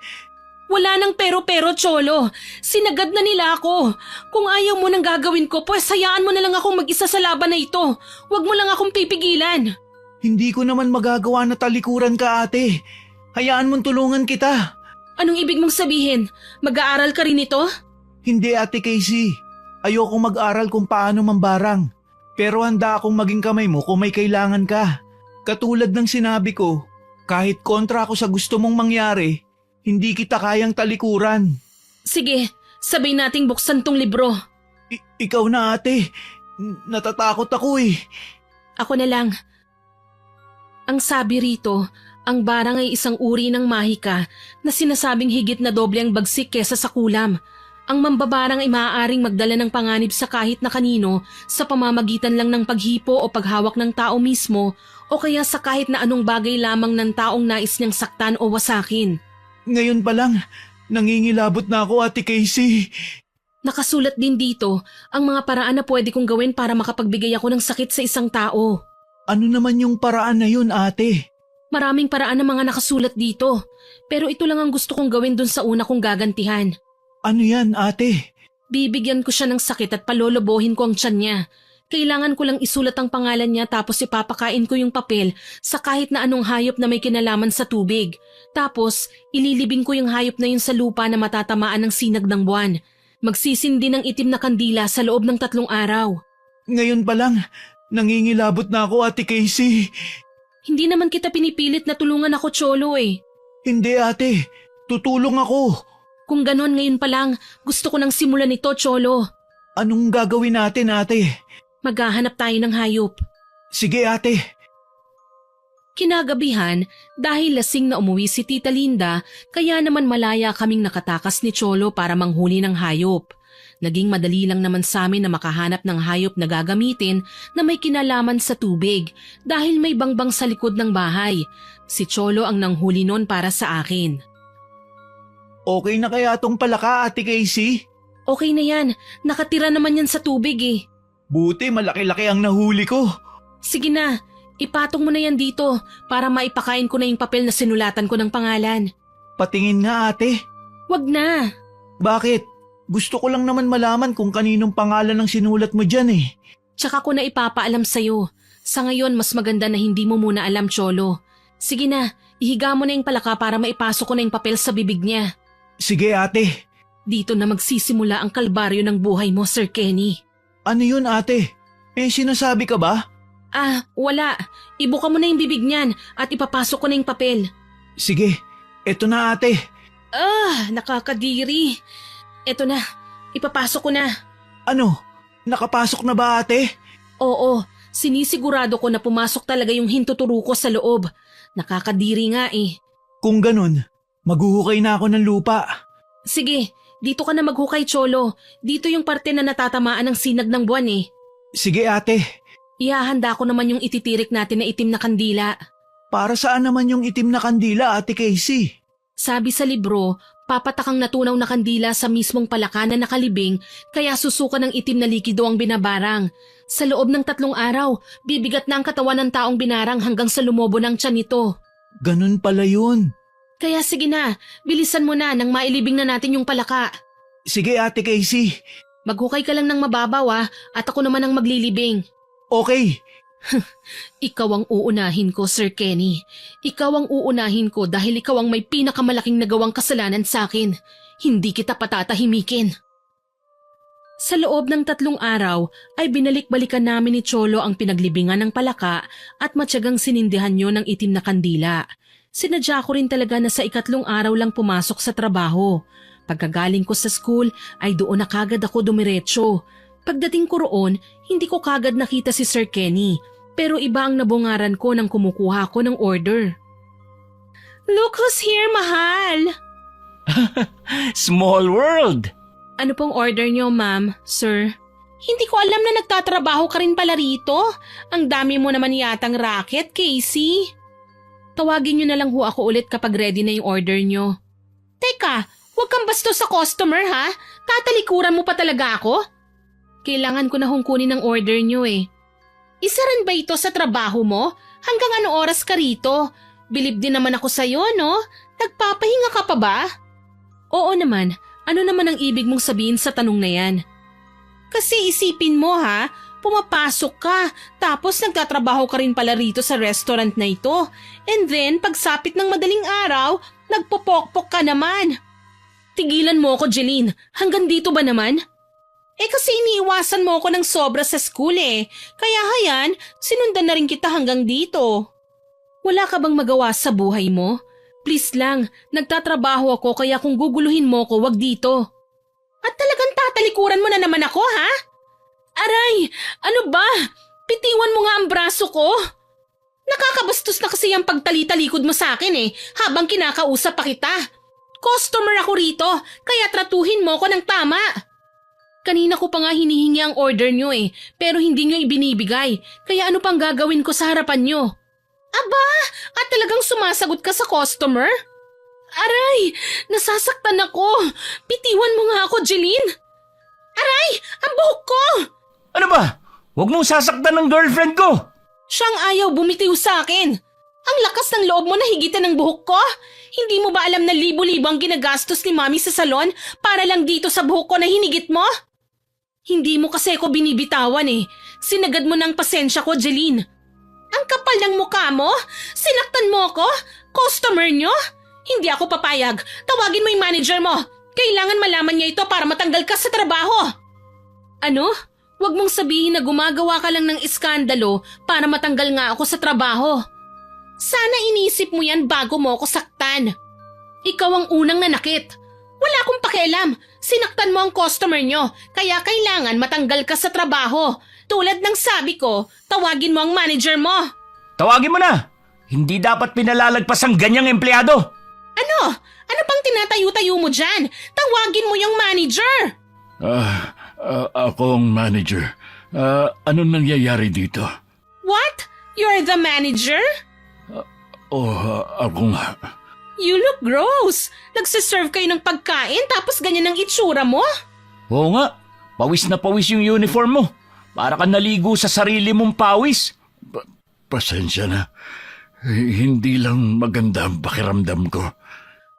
Wala nang pero-pero, Cholo. Sinagad na nila ako. Kung ayaw mo nang gagawin ko, pues hayaan mo na lang akong mag-isa sa laban na ito. Huwag mo lang akong pipigilan. Hindi ko naman magagawa na talikuran ka, ate. Hayaan mong tulungan kita. Anong ibig mong sabihin? Mag-aaral ka rin ito? Hindi, ate Casey. Ayoko mag-aral kung paano mambarang. Pero handa akong maging kamay mo kung may kailangan ka. Katulad ng sinabi ko, kahit kontra ako sa gusto mong mangyari, Hindi kita kayang talikuran. Sige, sabay nating buksan tong libro. Ikaw na ate. Natatakot ako eh. Ako na lang. Ang sabi rito, ang barang ay isang uri ng mahika na sinasabing higit na doble ang bagsik kesa sa kulam. Ang mambabarang ay maaaring magdala ng panganib sa kahit na kanino sa pamamagitan lang ng paghipo o paghawak ng tao mismo o kaya sa kahit na anong bagay lamang ng taong nais niyang saktan o wasakin. Ngayon pa lang, nangingilabot na ako Ate Casey. Nakasulat din dito ang mga paraan na pwede kong gawin para makapagbigay ako ng sakit sa isang tao. Ano naman yung paraan na yun ate? Maraming paraan na mga nakasulat dito, pero ito lang ang gusto kong gawin dun sa una kong gagantihan. Ano yan ate? Bibigyan ko siya ng sakit at palolobohin ko ang tiyan niya. Kailangan ko lang isulat ang pangalan niya tapos ipapakain ko yung papel sa kahit na anong hayop na may kinalaman sa tubig. Tapos, ililibing ko yung hayop na yun sa lupa na matatamaan ng sinag ng buwan. Magsisindi ng itim na kandila sa loob ng 3 araw. Ngayon pa lang, nangingilabot na ako Ate Casey. Hindi naman kita pinipilit na tulungan ako, Cholo eh. Hindi ate, tutulong ako. Kung ganon ngayon pa lang, gusto ko nang simulan ito, Cholo. Anong gagawin natin ate? Maghahanap tayo ng hayop. Sige ate. Kinagabihan, dahil lasing na umuwi si Tita Linda, kaya naman malaya kaming nakatakas ni Cholo para manghuli ng hayop. Naging madali lang naman sa amin na makahanap ng hayop na gagamitin na may kinalaman sa tubig dahil may bangbang sa likod ng bahay. Si Cholo ang nanghuli nun para sa akin. Okay na kaya tong palaka Ate Casey? Okay na yan, nakatira naman yan sa tubig eh. Buti malaki-laki ang nahuli ko. Sige na, ipatong mo na yan dito para maipakain ko na yung papel na sinulatan ko ng pangalan. Patingin nga ate. Wag na. Bakit? Gusto ko lang naman malaman kung kaninong pangalan ang sinulat mo dyan eh. Tsaka ko na ipapaalam sa'yo. Sa ngayon, mas maganda na hindi mo muna alam, Cholo. Sige na, ihiga mo na yung palaka para maipasok ko na yung papel sa bibig niya. Sige ate. Dito na magsisimula ang kalbaryo ng buhay mo, Sir Kenny. Ano yun ate? May sinasabi ka ba? Wala. Ibuka mo na yung bibig niyan at ipapasok ko na yung papel. Sige, eto na ate. Nakakadiri. Eto na, ipapasok ko na. Ano? Nakapasok na ba ate? Oo, sinisigurado ko na pumasok talaga yung hintuturo ko sa loob. Nakakadiri nga eh. Kung ganun, maghuhukay na ako ng lupa. Sige, dito ka na maghukay, Cholo. Dito yung parte na natatamaan ng sinag ng buwan eh. Sige ate. Ihahanda ko naman yung ititirik natin na itim na kandila. Para saan naman yung itim na kandila Ate Casey? Sabi sa libro, papatakang natunaw na kandila sa mismong palaka na nakalibing kaya susukan ng itim na likido ang binabarang. Sa loob ng 3 araw, bibigat na ang katawan ng taong binarang hanggang sa lumobo ng tiyan nito. Ganun pala yun. Kaya sige na, bilisan mo na nang mailibing na natin yung palaka. Sige Ate Casey. Maghukay ka lang ng mababaw at ako naman ang maglilibing. Okay. Ikaw ang uunahin ko, Sir Kenny. Ikaw ang uunahin ko dahil ikaw ang may pinakamalaking nagawang kasalanan sa akin. Hindi kita patatahimikin. Sa loob ng 3 araw ay binalik-balikan namin ni Cholo ang pinaglibingan ng palaka at matyagang sinindihan niyo ng itim na kandila. Sinadya ko rin talaga na sa 4 araw lang pumasok sa trabaho. Pagkagaling ko sa school ay doon na kagad ako dumiretso. Pagdating ko roon, hindi ko kagad nakita si Sir Kenny, pero iba ang nabungaran ko nang kumukuha ko ng order. Look who's here, mahal! Small world! Ano pong order niyo, ma'am, sir? Hindi ko alam na nagtatrabaho ka rin pala rito. Ang dami mo naman yatang racket, Casey. Tawagin niyo na lang ho ako ulit kapag ready na yung order niyo. Teka, huwag kang bastos sa customer ha? Tatalikuran mo pa talaga ako? Kailangan ko na hong kunin ang order niyo eh. Isa rin ba ito sa trabaho mo? Hanggang ano oras ka rito? Bilib din naman ako sa'yo, no? Nagpapahinga ka pa ba? Oo naman. Ano naman ang ibig mong sabihin sa tanong na yan? Kasi isipin mo ha, pumapasok ka, tapos nagtatrabaho ka rin pala rito sa restaurant na ito. And then, pagsapit ng madaling araw, nagpopokpok ka naman. Tigilan mo ako, Jeline. Hanggang dito ba naman? Kasi iniiwasan mo ako ng sobra sa school eh. Kaya hayan, sinundan na rin kita hanggang dito. Wala ka bang magawa sa buhay mo? Please lang, nagtatrabaho ako kaya kung guguluhin mo ko, wag dito. At talagang tatalikuran mo na naman ako, ha? Aray! Ano ba? Pitiwan mo nga ang braso ko. Nakakabastos na kasi ang pagtalitalikod mo sa akin habang kinakausap pa kita. Customer ako rito, kaya tratuhin mo ko ng tama. Kanina ko pa nga hinihingi ang order nyo pero hindi nyo ibinibigay. Kaya ano pang gagawin ko sa harapan nyo? Aba, at talagang sumasagot ka sa customer? Aray! Nasasaktan ako! Pitiwan mo nga ako, Jeline! Aray, ang buhok ko! Ano ba? Huwag mong sasaktan ng girlfriend ko! Siyang ayaw bumitiw sa akin. Ang lakas ng loob mo na higitan ng buhok ko? Hindi mo ba alam na libo-libo ang ginagastos ni Mami sa salon para lang dito sa buhok ko na hinigit mo? Hindi mo kasi ako binibitawan Sinagad mo ng pasensya ko, Jeline. Ang kapal ng mukha mo? Sinaktan mo ako? Customer nyo? Hindi ako papayag. Tawagin mo yung manager mo. Kailangan malaman niya ito para matanggal ka sa trabaho. Ano? Huwag mong sabihin na gumagawa ka lang ng iskandalo para matanggal nga ako sa trabaho. Sana inisip mo yan bago mo ako saktan. Ikaw ang unang nanakit. Wala akong pakialam. Sinaktan mo ang customer nyo, kaya kailangan matanggal ka sa trabaho. Tulad ng sabi ko, tawagin mo ang manager mo. Tawagin mo na! Hindi dapat pinalalagpas ang ganyang empleyado! Ano? Ano pang tinatayo-tayo mo dyan? Tawagin mo yung manager! Ako ang manager. Anong nangyayari dito? What? You're the manager? Ako nga. You look gross. Nagsiserve kayo ng pagkain tapos ganyan ang itsura mo? Oo nga. Pawis na pawis yung uniform mo. Para ka naligo sa sarili mong pawis. Pasensya na. Hindi lang maganda ang pakiramdam ko.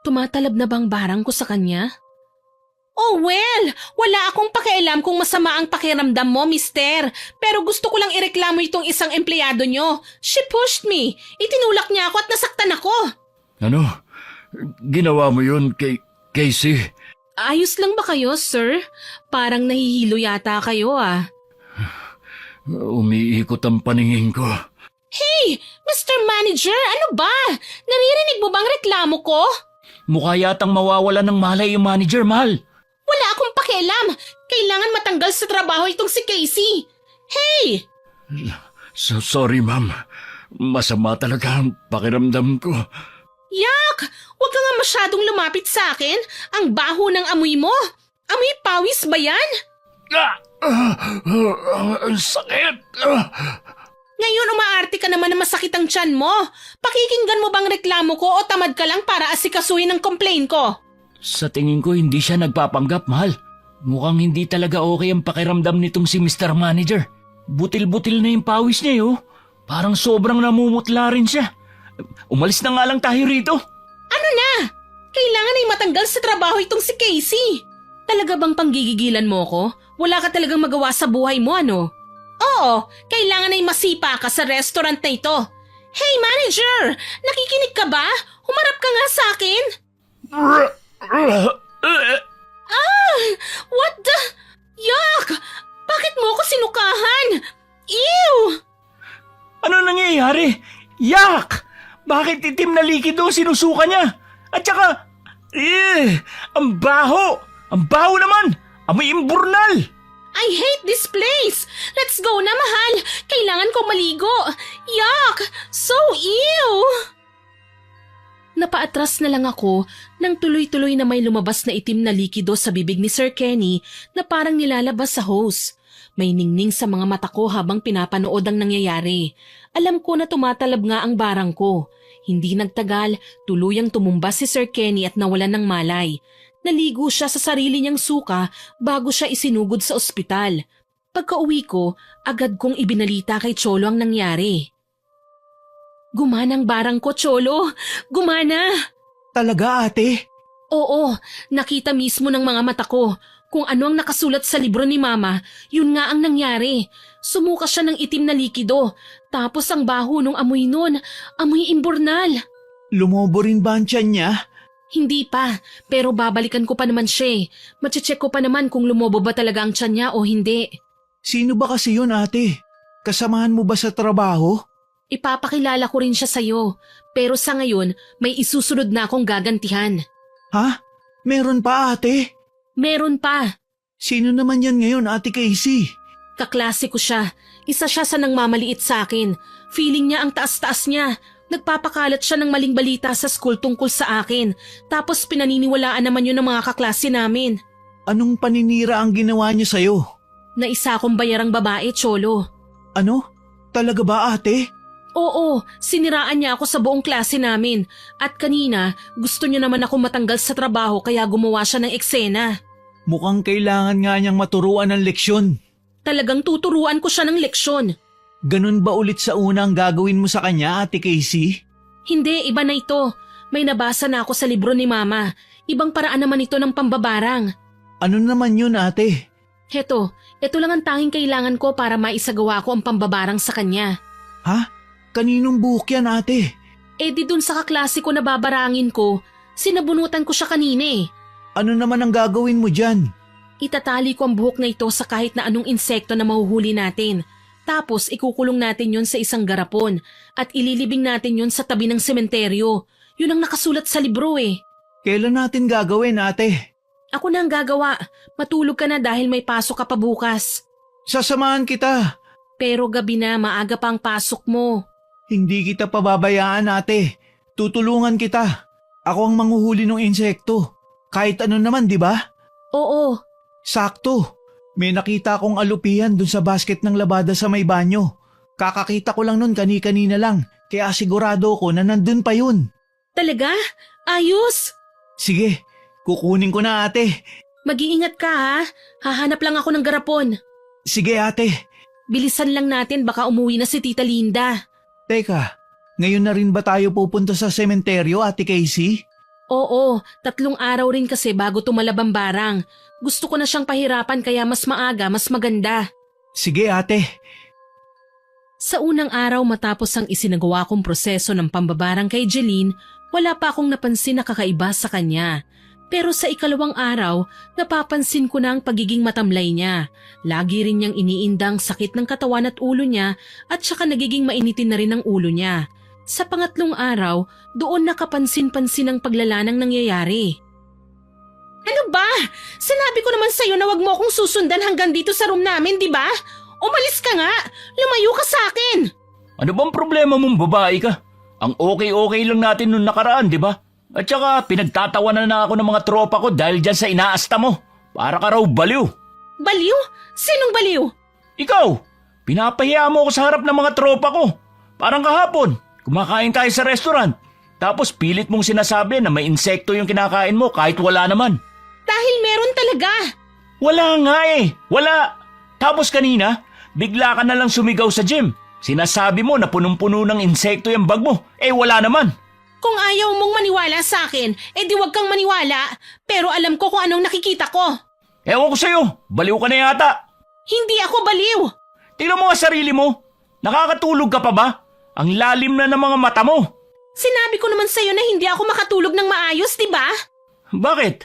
Tumatalab na bang barang ko sa kanya? Oh well, wala akong pakialam kung masama ang pakiramdam mo, mister. Pero gusto ko lang ireklamo itong isang empleyado nyo. She pushed me. Itinulak niya ako at nasaktan ako. Ano? Ginawa mo yun kay Casey? Ayos lang ba kayo, sir? Parang nahihilo yata kayo Umiikot ang paningin ko. Hey, Mr. Manager, ano ba? Naririnig mo bang reklamo ko? Mukha yatang mawawala ng malay yung manager, mahal. Wala akong pakialam. Kailangan matanggal sa trabaho itong si Casey. Hey! Sorry, ma'am. Masama talaga ang pakiramdam ko. Yak! Huwag ka nga masyadong lumapit sa akin. Ang baho ng amoy mo. Amoy pawis ba yan? Ang sakit! Ngayon umaarte ka naman na masakit ang tiyan mo. Pakikinggan mo bang reklamo ko o tamad ka lang para asikasuhin ang complaint ko? Sa tingin ko hindi siya nagpapanggap, mahal. Mukhang hindi talaga okay ang pakiramdam nitong si Mr. Manager. Butil-butil na yung pawis niya, Parang sobrang namumutla rin siya. Umalis na nga lang tayo rito. Ano na? Kailangan ay matanggal sa trabaho itong si Casey. Talaga bang panggigigilan mo ko? Wala ka talagang magawa sa buhay mo, ano? Oo, kailangan ay masipa ka sa restaurant na ito. Hey manager, nakikinig ka ba? Humarap ka nga sa akin. What the? Yuck! Bakit mo ako sinukahan? Ew! Ano nangyayari? Yak! Bakit itim na likido ang sinusuka niya? At saka, ang baho! Ang baho naman! Amoy imburnal! I hate this place! Let's go na, mahal! Kailangan ko maligo! Yuck! So ew! Napaatras na lang ako nang tuloy-tuloy na may lumabas na itim na likido sa bibig ni Sir Kenny na parang nilalabas sa hose. May ningning sa mga mata ko habang pinapanood ang nangyayari. Alam ko na tumatalab nga ang barang ko. Hindi nagtagal, tuluyang tumumba si Sir Kenny at nawalan ng malay. Naligo siya sa sarili niyang suka bago siya isinugod sa ospital. Pagka-uwi ko, agad kong ibinalita kay Cholo ang nangyari. Gumana ang barang ko, Cholo. Gumana. Talaga, ate? Oo, nakita mismo ng mga mata ko. Kung ano ang nakasulat sa libro ni Mama, yun nga ang nangyari. Sumuka siya ng itim na likido. Tapos ang baho nung amoy nun, amoy imburnal. Lumobo rin ba ang tiyan niya? Hindi pa, pero babalikan ko pa naman siya. Mache-check ko pa naman kung lumobo ba talaga ang tiyan niya o hindi. Sino ba kasi yun, ate? Kasamahan mo ba sa trabaho? Ipapakilala ko rin siya sa'yo. Pero sa ngayon, may isusunod na akong gagantihan. Ha? Meron pa ate? Meron pa. Sino naman yan ngayon, Ate Casey? Kaklase ko siya. Isa siya sa nangmamaliit sa akin. Feeling niya ang taas-taas niya. Nagpapakalat siya ng maling balita sa school tungkol sa akin. Tapos pinaniniwalaan naman yun ng mga kaklase namin. Anong paninira ang ginawa niya sa'yo? Na isa akong bayarang babae, Cholo. Ano? Talaga ba ate? Oo, siniraan niya ako sa buong klase namin. At kanina, gusto niya naman ako matanggal sa trabaho kaya gumawa siya ng eksena. Mukhang kailangan nga niyang maturuan ng leksyon. Talagang tuturuan ko siya ng leksyon. Ganun ba ulit sa unang gagawin mo sa kanya, Ate Casey? Hindi, iba na ito. May nabasa na ako sa libro ni Mama. Ibang paraan naman ito ng pambabarang. Ano naman yun, ate? Ito lang ang tanging kailangan ko para maisagawa ko ang pambabarang sa kanya. Ha? Kaninong buhok yan, ate? Di dun sa kaklase ko na babarangin ko, sinabunutan ko siya kanina eh. Ano naman ang gagawin mo dyan? Itatali ko ang buhok na ito sa kahit na anong insekto na mahuhuli natin. Tapos ikukulong natin yon sa isang garapon at ililibing natin yon sa tabi ng sementeryo. Yun ang nakasulat sa libro eh. Kailan natin gagawin, ate? Ako na ang gagawa. Matulog ka na dahil may pasok ka pa bukas. Sasamahan kita. Pero gabi na, maaga pa ang pasok mo. Hindi kita pababayaan, ate. Tutulungan kita. Ako ang manghuhuli ng insekto. Kahit ano naman, di ba? Oo. Sakto. May nakita akong alupihan dun sa basket ng labada sa may banyo. Kakakita ko lang nun kani-kanina lang. Kaya sigurado ko na nandun pa yun. Talaga? Ayos! Sige, kukunin ko na, ate. Mag-iingat ka ha. Hahanap lang ako ng garapon. Sige, ate. Bilisan lang natin baka umuwi na si Tita Linda. Teka, ngayon na rin ba tayo pupunta sa sementeryo, Ate Casey? Oo, 3 araw rin kasi bago tumalab ang barang. Gusto ko na siyang pahirapan kaya mas maaga, mas maganda. Sige, ate. Sa unang araw matapos ang isinagawa kong proseso ng pambabarang kay Jeline, wala pa akong napansin na kakaiba sa kanya. Pero sa ikalawang araw, napapansin ko na ang pagiging matamlay niya. Lagi rin niyang iniindang sakit ng katawan at ulo niya at saka nagiging mainitin na rin ang ulo niya. Sa pangatlong araw, doon nakapansin-pansin ang paglala ng nangyayari. Ano ba? Sinabi ko naman sa'yo na wag mo akong susundan hanggang dito sa room namin, di ba? Umalis ka nga! Lumayo ka sa akin! Ano bang problema mong babae ka? Ang okay-okay lang natin nung nakaraan, di ba? At saka pinagtatawanan na ako ng mga tropa ko dahil dyan sa inaasta mo. Para ka raw baliw. Baliw? Sinong baliw? Ikaw, pinapahiya mo ako sa harap ng mga tropa ko. Parang kahapon, kumakain tayo sa restaurant. Tapos pilit mong sinasabi na may insekto yung kinakain mo kahit wala naman. Dahil meron talaga. Wala nga eh, wala. Tapos kanina, bigla ka na lang sumigaw sa gym. Sinasabi mo na punong-puno ng insekto yung bag mo. Wala naman. Kung ayaw mong maniwala sa akin, di wag kang maniwala. Pero alam ko kung anong nakikita ko. Ewan ko sa'yo, baliw ka na yata. Hindi ako baliw. Tingnan mo nga sarili mo. Nakakatulog ka pa ba? Ang lalim na ng mga mata mo. Sinabi ko naman sa'yo na hindi ako makatulog ng maayos, di ba? Bakit?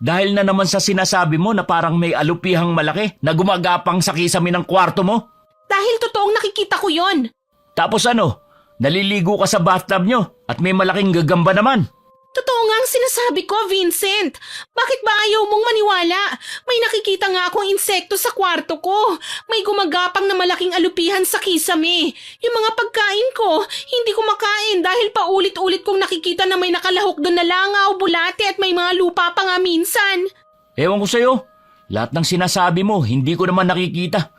Dahil na naman sa sinasabi mo na parang may alupihang malaki na gumagapang sa kisame ng kwarto mo? Dahil totoong nakikita ko yon. Tapos ano? Naliligo ka sa bathtub nyo at may malaking gagamba naman. Totoo nga ang sinasabi ko, Vincent. Bakit ba ayaw mong maniwala? May nakikita nga akong insekto sa kwarto ko. May gumagapang na malaking alupihan sa kisame. Yung mga pagkain ko, hindi ko makain dahil paulit-ulit kong nakikita na may nakalahok doon na langaw, bulate at may mga lupa pa nga minsan. Ewan ko sa'yo. Lahat ng sinasabi mo, hindi ko naman nakikita.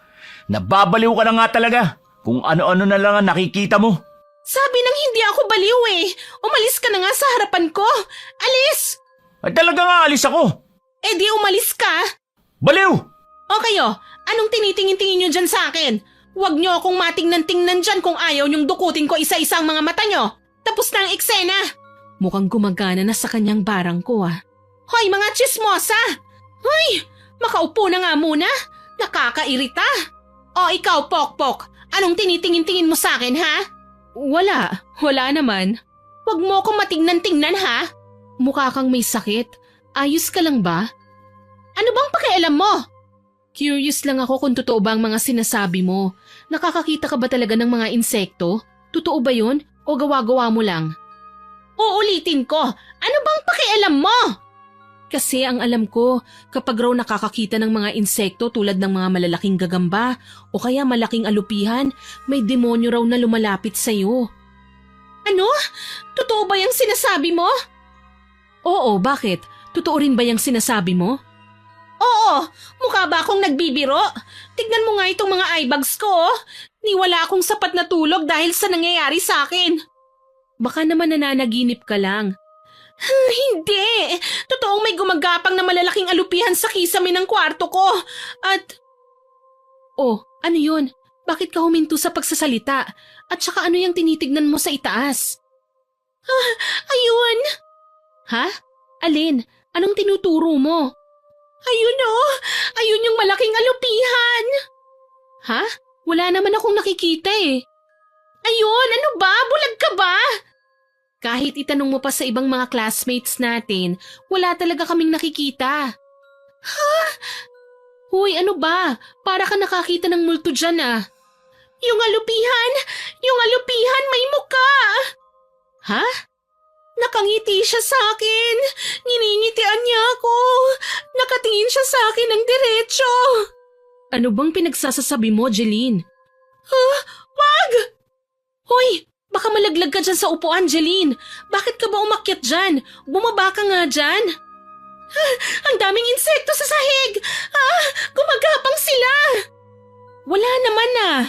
Nababaliw ka na nga talaga kung ano-ano na lang ang nakikita mo. Sabi nang hindi ako baliw eh. Umalis ka na nga sa harapan ko. Alis! Ay talaga nga alis ako. Di umalis ka. Baliw! O kayo, anong tinitingin-tingin nyo dyan sa akin? Huwag nyo akong matingnan-tingnan dyan kung ayaw nyong dukutin ko isa-isang mga mata nyo. Tapos na ang eksena. Mukhang gumagana na sa kanyang barang ko ah. Hoy mga chismosa! Hoy, makaupo na nga muna. Nakakairita. O ikaw, Pokpok, anong tinitingin-tingin mo sa akin ha? Wala naman. Huwag mo akong matingnan-tingnan ha? Mukha kang may sakit. Ayos ka lang ba? Ano bang pakialam mo? Curious lang ako kung totoo ba ang mga sinasabi mo. Nakakakita ka ba talaga ng mga insekto? Totoo ba yun o gawa-gawa mo lang? Uulitin ko, ano bang pakialam mo? Kasi ang alam ko, kapag raw nakakakita ng mga insekto tulad ng mga malalaking gagamba o kaya malaking alupihan, may demonyo raw na lumalapit sa'yo. Ano? Totoo ba yung sinasabi mo? Oo, bakit? Totoo rin ba yung sinasabi mo? Oo, mukha ba akong nagbibiro? Tignan mo nga itong mga eye bags ko, oh. Niwala akong sapat na tulog dahil sa nangyayari sa akin. Baka naman nananaginip ka lang. Hindi! Totoong may gumagapang na malalaking alupihan sa kisame ng kwarto ko. At Oh, ano yun? Bakit ka huminto sa pagsasalita? At saka ano yung tinitignan mo sa itaas? ayun! Ha? Alin? Anong tinuturo mo? Ayun oh! Ayun yung malaking alupihan! Ha? Wala naman akong nakikita eh. Ayun! Ano ba? Bulag ka ba? Kahit itanong mo pa sa ibang mga classmates natin, wala talaga kaming nakikita. Ha? Huy, ano ba? Para ka nakakita ng multo dyan ah. Yung alupihan! Yung alupihan may muka! Ha? Nakangiti siya sa akin. Nginingitian niya ako. Nakatingin siya sa akin ng diretso. Ano bang pinagsasasabi mo, Jeline? Wag! Hoy, baka malaglag ka dyan sa upuan, Jeline. Bakit ka ba umakyat dyan? Bumaba ka nga dyan. Ang daming insekto sa sahig. Gumagapang sila. Wala naman ah.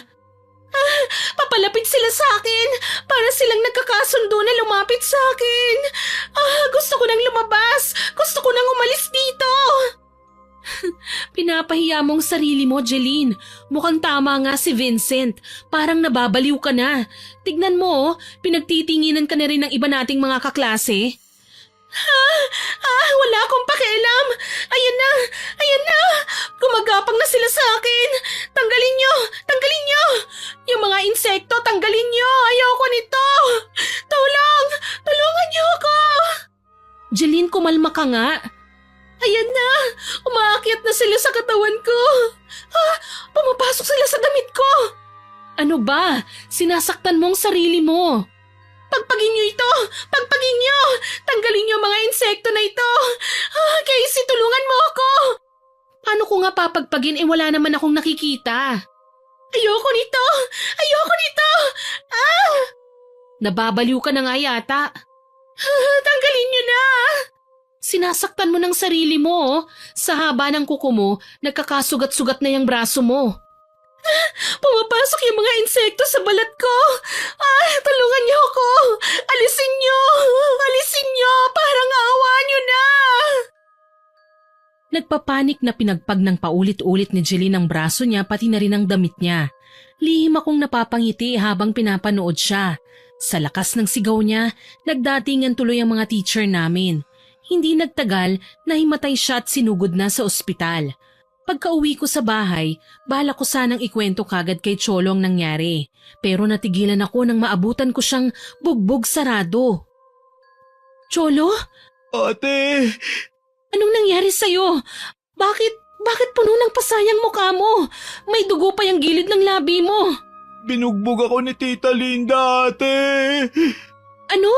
Papalapit sila sa akin. Para silang nagkakasundo na lumapit sa akin. Gusto ko nang lumabas. Gusto ko nang umalis dito. Pinapahiya mong sarili mo, Jeline. Mukhang tama nga si Vincent. Parang nababaliw ka na. Tignan mo, pinagtitinginan ka na rin ng iba nating mga kaklase. Wala akong pakialam. Ayan na. Ayan na. Gumagapang na sila sa akin. Tanggalin nyo. Tanggalin nyo. Yung mga insekto, tanggalin nyo. Ayoko nito. Tulong. Tulungan nyo ako. Jeline, kumalma ka nga. Ayan na. Umaakyat na sila sa katawan ko. Pumapasok sila sa damit ko. Ano ba? Sinasaktan mong sarili mo. Pagpagin nyo ito. Pagpagin nyo. Tanggalin nyo mga insekto na ito. Casey, tulungan mo ako. Paano ko nga papagpagin wala naman akong nakikita? Ayoko nito. Ayoko nito. Nababaliw ka na nga yata. Tanggalin nyo na. Sinasaktan mo ng sarili mo. Oh. Sa haba ng kuko mo, nagkakasugat-sugat na yung braso mo. Pumapasok yung mga insekto sa balat ko. Tulungan niyo ako. Alisin niyo. Alisin niyo. Parang awa niyo na. Nagpapanik na pinagpag ng paulit-ulit ni Jeline ang braso niya pati na rin ang damit niya. Lihim akong napapangiti habang pinapanood siya. Sa lakas ng sigaw niya, nagdatingan tuloy ang mga teacher namin. Hindi nagtagal, nahimatay siya at sinugod na sa ospital. Pagka-uwi ko sa bahay, bala ko sanang ikwento kagad kay Cholo ang nangyari. Pero natigilan ako nang maabutan ko siyang bugbog sarado. Cholo? Ate! Anong nangyari sa'yo? Bakit puno ng pasayang mukha mo? May dugo pa yung gilid ng labi mo. Binugbog ako ni Tita Linda, ate! Ano?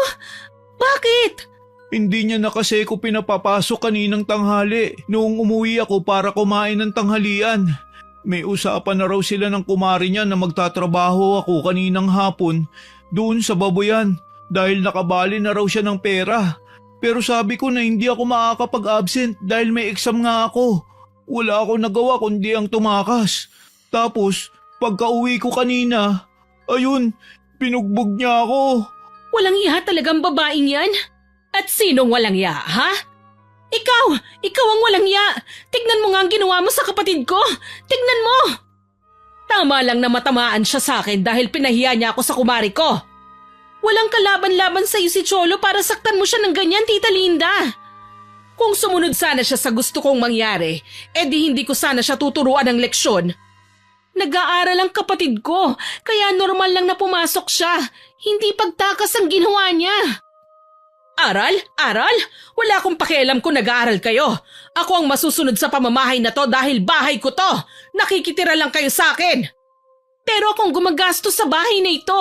Bakit? Hindi niya na kasi ko pinapapasok kaninang tanghali noong umuwi ako para kumain ng tanghalian. May usapan na raw sila ng kumari niya na magtatrabaho ako kaninang hapon doon sa baboyan dahil nakabali na raw siya ng pera. Pero sabi ko na hindi ako makakapag-absent dahil may exam nga ako. Wala akong nagawa kundi ang tumakas. Tapos pagka-uwi ko kanina, ayun, binugbog niya ako. Walang iya talagang babaeng yan? At sinong walang ya, ha? Ikaw ang walang ya. Tignan mo nga ang ginawa mo sa kapatid ko. Tignan mo. Tama lang na matamaan siya sa akin dahil pinahiya niya ako sa kumari ko. Walang kalaban-laban sa iyo si Cholo para saktan mo siya ng ganyan, Tita Linda. Kung sumunod sana siya sa gusto kong mangyari, edi hindi ko sana siya tuturuan ng leksyon. Nag-aaral ang kapatid ko, kaya normal lang na pumasok siya. Hindi pagtakas ang ginawa niya. Aral? Aral? Wala akong pakialam kung nag-aaral kayo. Ako ang masusunod sa pamamahay na to dahil bahay ko to. Nakikitira lang kayo sa akin. Pero akong gumagastos sa bahay na ito.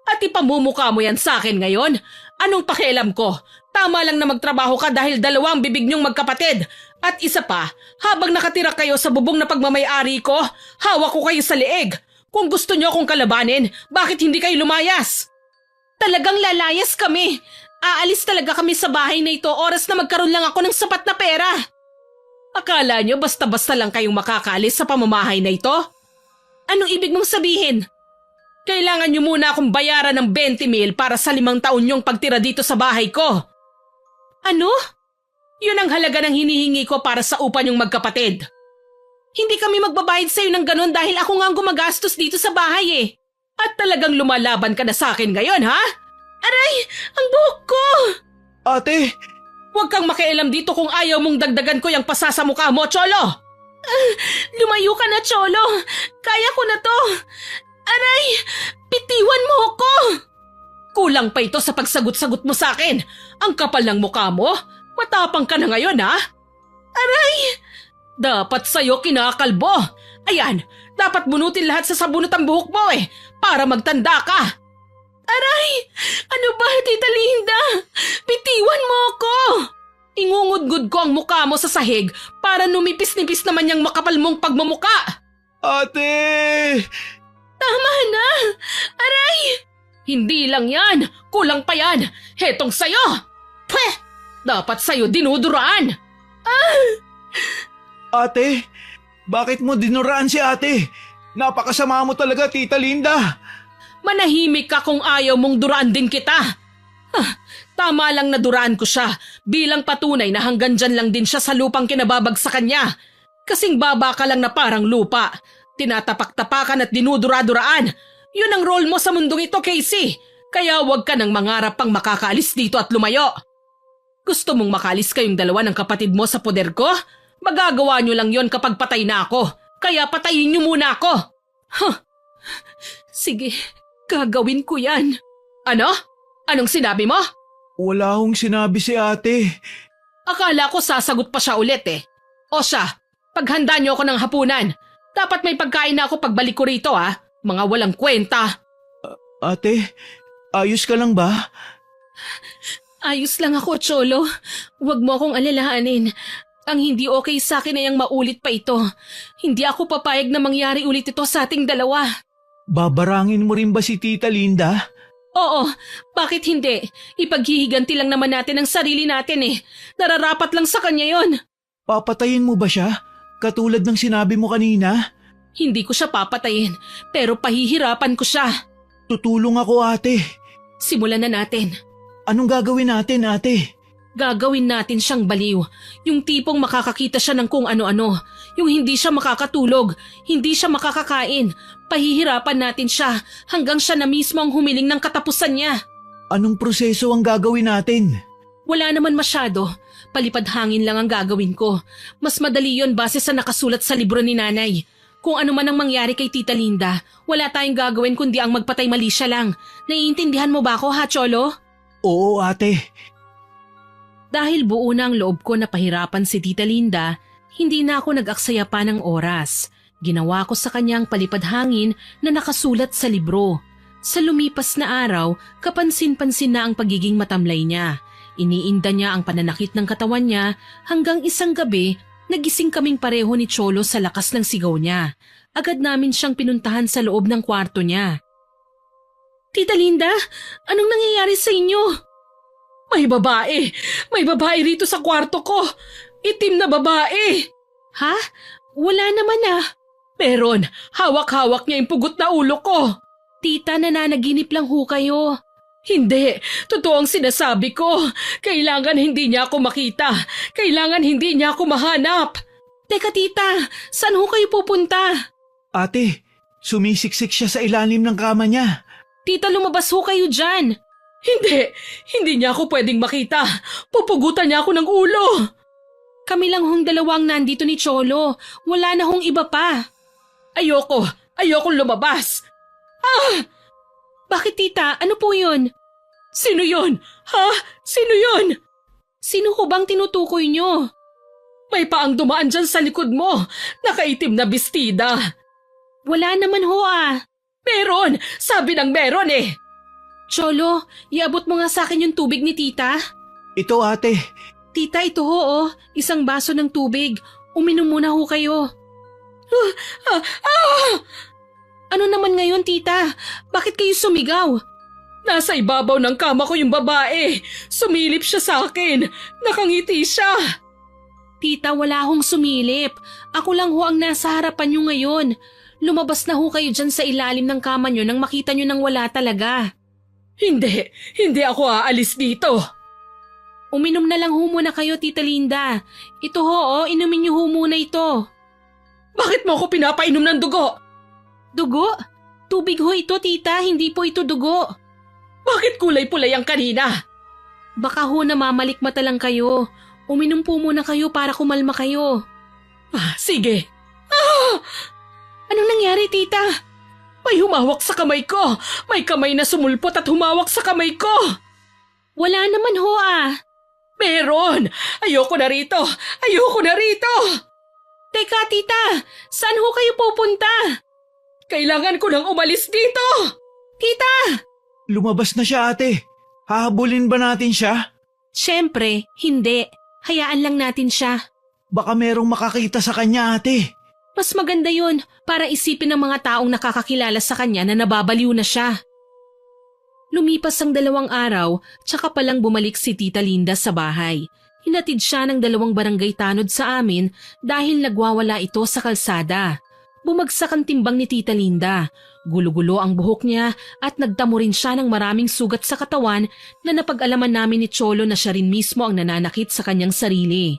At ipamumukha mo yan sa akin ngayon? Anong pakialam ko? Tama lang na magtrabaho ka dahil dalawa ang bibig niyong magkapatid. At isa pa, habang nakatira kayo sa bubong na pagmamay-ari ko, hawak ko kayo sa leeg. Kung gusto niyo akong kalabanin, bakit hindi kayo lumayas? Talagang lalayas kami. Aalis talaga kami sa bahay na ito oras na magkaroon lang ako ng sapat na pera. Akala niyo basta-basta lang kayong makakaalis sa pamamahay na ito? Anong ibig mong sabihin? Kailangan niyo muna akong bayaran ng 20,000 para sa 5 taon niyong pagtira dito sa bahay ko. Ano? Yun ang halaga ng hinihingi ko para sa upa niyong magkapatid. Hindi kami magbabayad sa'yo ng ganon dahil ako nga ang gumagastos dito sa bahay eh. At talagang lumalaban ka na sa akin ngayon, ha? Aray! Ang buhok ko! Ate! Huwag kang makialam dito kung ayaw mong dagdagan ko yung pasa sa mukha mo, Cholo! Lumayo ka na, Cholo! Kaya ko na to! Aray! Bitiwan mo ako! Kulang pa ito sa pagsagot-sagot mo sa akin. Ang kapal ng mukha mo. Matapang ka na ngayon, ha? Aray! Dapat sa'yo kinakalbo. Ayan, dapat bunutin lahat sa sabunot ang buhok mo para magtanda ka. Aray! Ano ba, Tita Linda? Bitiwan mo ako! Ingungudgud ko ang mukha mo sa sahig para numipis-nipis naman yung makapal mong pagmumuka. Ate! Tama na! Aray! Hindi lang yan! Kulang pa yan! Hetong sayo! Pweh! Dapat sayo dinuduraan! Ate! Bakit mo dinuraan si ate? Napakasama mo talaga, Tita Linda! Manahimik ka kung ayaw mong duraan din kita! Tama lang na duraan ko siya bilang patunay na hanggang dyan lang din siya sa lupang kinababagsakan niya. Kasing baba ka lang na parang lupa. Tinatapak-tapakan at dinudura-duraan. Yun ang role mo sa mundong ito, Casey. Kaya huwag ka nang mangarap pang makakaalis dito at lumayo. Gusto mong makalis kayong dalawa ng kapatid mo sa poder ko? Magagawa nyo lang yon kapag patay na ako. Kaya patayin nyo muna ako. Sige, gagawin ko yan. Ano? Anong sinabi mo? Wala akong sinabi si ate. Akala ko sasagot pa siya ulit O siya, paghanda niyo ako ng hapunan. Dapat may pagkain na ako pagbalik ko rito Mga walang kwenta. Ate, ayos ka lang ba? Ayos lang ako, Cholo. Huwag mo akong alalahanin. Ang hindi okay sa akin ay ang maulit pa ito. Hindi ako papayag na mangyari ulit ito sa ating dalawa. Babarangin mo rin ba si Tita Linda? Oo, bakit hindi? Ipaghihiganti lang naman natin ang sarili natin Nararapat lang sa kanya yon. Papatayin mo ba siya? Katulad ng sinabi mo kanina? Hindi ko siya papatayin, pero pahihirapan ko siya. Tutulong ako, ate. Simulan na natin. Anong gagawin natin, ate? Gagawin natin siyang baliw. Yung tipong makakakita siya ng kung ano-ano. Yung hindi siya makakatulog, hindi siya makakakain. Pahihirapan natin siya hanggang siya na mismo ang humiling ng katapusan niya. Anong proseso ang gagawin natin? Wala naman masyado. Palipad hangin lang ang gagawin ko. Mas madali yon base sa nakasulat sa libro ni Nanay. Kung ano man ang mangyari kay Tita Linda, wala tayong gagawin kundi ang magpatay mali siya lang. Naiintindihan mo ba ako, ha, Cholo? Oo, ate. Dahil buo na ang loob ko na pahirapan si Tita Linda, hindi na ako nag-aksaya pa ng oras. Ginawa ko sa kanyang palipad hangin na nakasulat sa libro. Sa lumipas na araw, kapansin-pansin na ang pagiging matamlay niya. Iniinda niya ang pananakit ng katawan niya hanggang isang gabi, nagising kaming pareho ni Cholo sa lakas ng sigaw niya. Agad namin siyang pinuntahan sa loob ng kwarto niya. Tita Linda, anong nangyayari sa inyo? May babae! May babae rito sa kwarto ko! Itim na babae! Ha? Wala naman Meron, hawak-hawak niya yung pugot na ulo ko. Tita, nananaginip lang ho kayo. Hindi, totoo ang sinasabi ko. Kailangan hindi niya ako makita. Kailangan hindi niya ako mahanap. Teka tita, saan ho kayo pupunta? Ate, sumisiksik siya sa ilalim ng kama niya. Tita, lumabas ho kayo dyan. Hindi niya ako pwedeng makita. Pupugutan niya ako ng ulo. Kami lang hong dalawang nandito ni Cholo. Wala na hong iba pa. Ayokong lumabas. Bakit tita? Ano po yun? Sino yun? Ha? Sino yun? Sino ho bang tinutukoy nyo? May paang dumaan dyan sa likod mo. Nakaitim na bestida. Wala naman ho Meron! Sabi ng meron Cholo, iabot mo nga sa akin yung tubig ni tita. Ito ate, Tita, ito ho oh. Isang baso ng tubig. Uminom muna ho kayo. Ano naman ngayon, tita? Bakit kayo sumigaw? Nasa ibabaw ng kama ko yung babae. Sumilip siya sa akin. Nakangiti siya. Tita, wala hong sumilip. Ako lang ho ang nasa harapan nyo ngayon. Lumabas na ho kayo dyan sa ilalim ng kama nyo nang makita nyo nang wala talaga. Hindi ako aalis dito. Uminom na lang ho muna kayo, Tita Linda. Ito ho, oh, inumin nyo ho muna ito. Bakit mo ako pinapainom ng dugo? Dugo? Tubig ho ito, tita. Hindi po ito dugo. Bakit kulay-pulay ang kanina? Baka ho namamalikmata lang kayo. Uminom po muna kayo para kumalma kayo. Sige. Anong nangyari, tita? May humawak sa kamay ko. May kamay na sumulpot at humawak sa kamay ko. Wala naman ho ah. Meron! Ayoko na rito! Ayoko na rito! Teka, tita. Saan ho kayo pupunta? Kailangan ko nang umalis dito! Tita! lumabas na siya ate. Hahabulin ba natin siya? Siyempre, hindi. Hayaan lang natin siya. Baka merong makakita sa kanya ate. Mas maganda yun para isipin ng mga taong nakakakilala sa kanya na nababaliw na siya. Lumipas ang 2 araw, tsaka palang bumalik si Tita Linda sa bahay. Hinatid siya ng 2 barangay tanod sa amin dahil nagwawala ito sa kalsada. Bumagsak ang timbang ni Tita Linda. Gulo-gulo ang buhok niya at nagtamo rin siya ng maraming sugat sa katawan na napag-alaman namin ni Cholo na siya rin mismo ang nananakit sa kanyang sarili.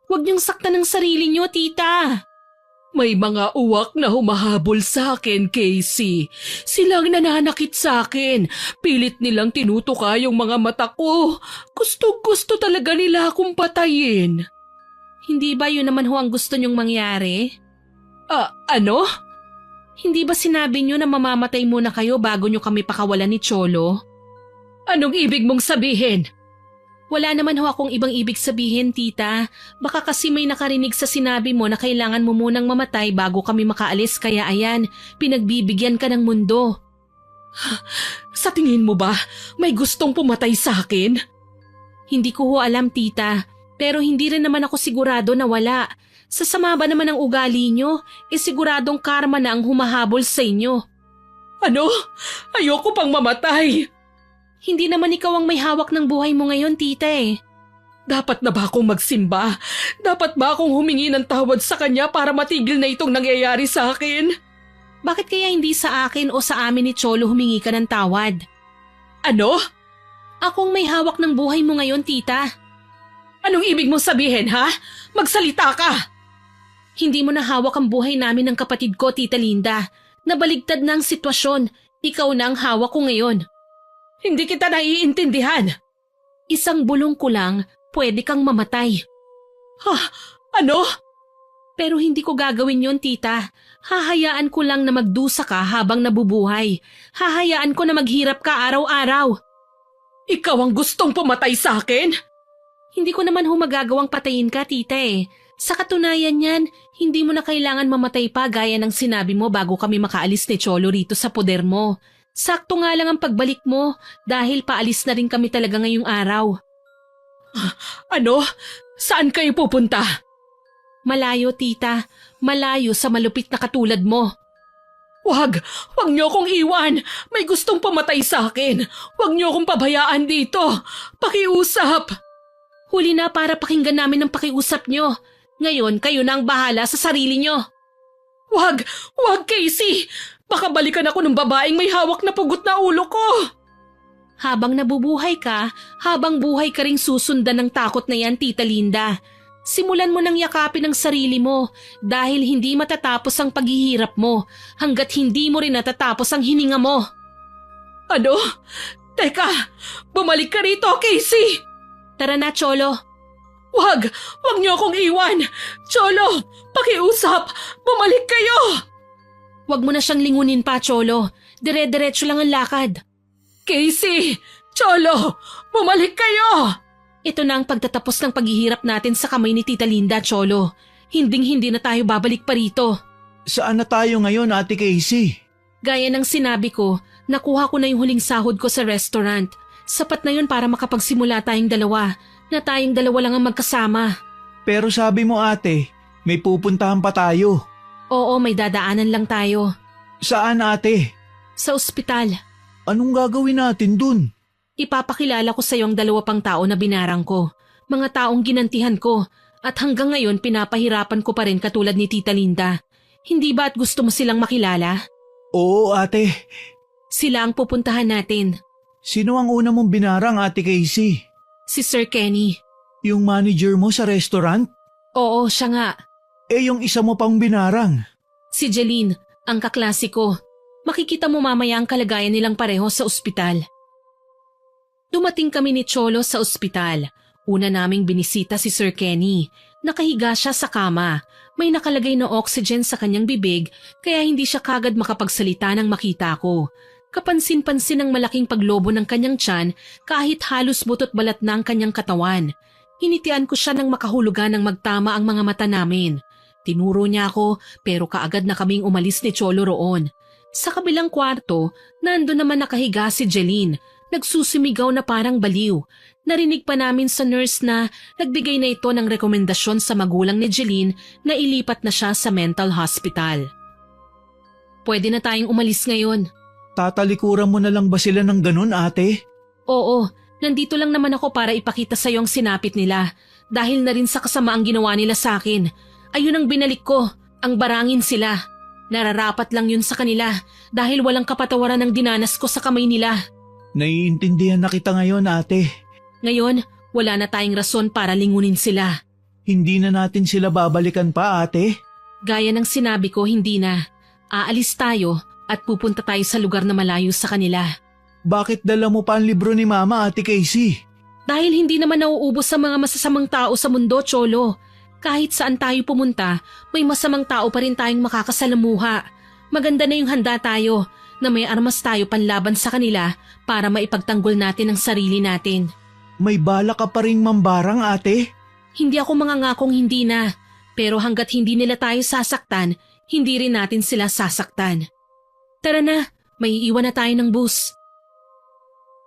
Huwag niyong saktan ang sarili niyo, tita. May mga uwak na humahabol sa akin, Casey. Silang nananakit sa akin. Pilit nilang tinutuka yung mga mata ko. Gusto talaga nila akong patayin. Hindi ba yun naman ho ang gusto niyong mangyari? Ano? Hindi ba sinabi niyo na mamamatay muna kayo bago niyo kami pakawalan ni Cholo? Anong ibig mong sabihin? Wala naman ho akong ibang ibig sabihin, tita. Baka kasi may nakarinig sa sinabi mo na kailangan mo munang mamatay bago kami makaalis kaya ayan, pinagbibigyan ka ng mundo. Sa tingin mo ba, may gustong pumatay sa akin? Hindi ko ho alam, tita. Pero hindi rin naman ako sigurado na wala. Sa sama ba naman ang ugali nyo, siguradong karma na ang humahabol sa inyo. Ano? Ayoko pang mamatay. Hindi naman ikaw ang may hawak ng buhay mo ngayon, tita eh. Dapat na ba akong magsimba? Dapat ba akong humingi ng tawad sa kanya para matigil na itong nangyayari sa akin? Bakit kaya hindi sa akin o sa amin ni Cholo humingi ka ng tawad? Ano? Akong may hawak ng buhay mo ngayon, tita. Anong ibig mong sabihin, ha? Magsalita ka! Hindi mo na hawak ang buhay namin ng kapatid ko, Tita Linda. Nabaligtad na ang sitwasyon. Ikaw na ang hawak ko ngayon. Hindi kita naiintindihan. Isang bulong ko lang, pwede kang mamatay. Ano? Pero hindi ko gagawin yon, tita. Hahayaan ko lang na magdusa ka habang nabubuhay. Hahayaan ko na maghirap ka araw-araw. Ikaw ang gustong pumatay sa akin? Hindi ko naman magagawang patayin ka, tita eh. Sa katunayan yan, hindi mo na kailangan mamatay pa gaya ng sinabi mo bago kami makaalis ni Cholo rito sa poder mo. Sakto nga lang ang pagbalik mo dahil paalis na rin kami talaga ngayong araw. Ano? Saan kayo pupunta? Malayo, tita. Malayo sa malupit na katulad mo. Wag niyo akong iwan. May gustong pamatay sa akin. Wag niyo akong pabayaan dito. Pakiusap. Huli na para pakinggan namin ang pakiusap nyo. Ngayon, kayo na ang bahala sa sarili nyo. Wag, Casey! Baka balikan ako ng babaeng may hawak na pugot na ulo ko. Habang nabubuhay ka, habang buhay ka ring susundan ng takot na yan, Tita Linda. Simulan mo nang yakapin ang sarili mo dahil hindi matatapos ang paghihirap mo hanggat hindi mo rin natatapos ang hininga mo. Ano? Teka, bumalik ka rito, Casey! Tara na, Cholo. Wag niyo akong iwan! Cholo, pakiusap! Bumalik kayo! Wag mo na siyang lingunin pa, Cholo. Dire-diretso lang ang lakad. Casey! Cholo! Bumalik kayo! Ito na ang pagtatapos ng paghihirap natin sa kamay ni Tita Linda, Cholo. Hinding-hindi na tayo babalik pa rito. Saan na tayo ngayon, Ate Casey? Gaya ng sinabi ko, nakuha ko na yung huling sahod ko sa restaurant. Sapat na yun para makapagsimula tayong dalawa, na tayong dalawa lang ang magkasama. Pero sabi mo ate, may pupuntahan pa tayo. Oo, may dadaanan lang tayo. Saan ate? Sa ospital. Anong gagawin natin dun? Ipapakilala ko sa iyo ang 2 pang tao na binarang ko. Mga taong ginantihan ko. At hanggang ngayon pinapahirapan ko pa rin katulad ni Tita Linda. Hindi ba at gusto mo silang makilala? Oo ate. Sila ang pupuntahan natin. Sino ang una mong binarang ate Casey? Si Sir Kenny. Yung manager mo sa restaurant? Oo, siya nga. Eh yung isa mo pang binarang? Si Jeline, ang kaklase ko. Makikita mo mamaya ang kalagayan nilang pareho sa ospital. Dumating kami ni Cholo sa ospital. Una naming binisita si Sir Kenny. Nakahiga siya sa kama. May nakalagay na oxygen sa kanyang bibig kaya hindi siya kagad makapagsalita nang makita ko. Kapansin-pansin ang malaking paglobo ng kanyang tiyan kahit halos butot balat na ang kanyang katawan. Hinitian ko siya nang makahulugan ng magtama ang mga mata namin. Tinuro niya ako pero kaagad na kaming umalis ni Cholo roon. Sa kabilang kwarto, nando naman nakahiga si Jeline. Nagsusumigaw na parang baliw. Narinig pa namin sa nurse na nagbigay na ito ng rekomendasyon sa magulang ni Jeline na ilipat na siya sa mental hospital. Pwede na tayong umalis ngayon. Tatalikuran mo na lang ba sila ng ganun ate? Oo, nandito lang naman ako para ipakita sa iyo ang sinapit nila. Dahil na rin sa kasamaang ginawa nila sa akin. Ayun ang binalik ko, ang barangin sila. Nararapat lang yun sa kanila dahil walang kapatawaran ang dinanas ko sa kamay nila. Naiintindihan na kita ngayon ate. Ngayon, wala na tayong rason para lingunin sila. Hindi na natin sila babalikan pa ate? Gaya ng sinabi ko, hindi na. Aalis tayo at pupunta tayo sa lugar na malayo sa kanila. Bakit dala mo pa ang libro ni Mama ate Casey? Dahil hindi naman nauubos sa mga masasamang tao sa mundo, Cholo. Kahit saan tayo pumunta, may masamang tao pa rin tayong makakasalamuha. Maganda na yung handa tayo na may armas tayo panlaban sa kanila para maipagtanggol natin ang sarili natin. May bala ka pa ring mambarang ate? Hindi ako mangangakong hindi na. Pero hanggat hindi nila tayo sasaktan, hindi rin natin sila sasaktan. Tara na, may iiwan na tayo ng bus.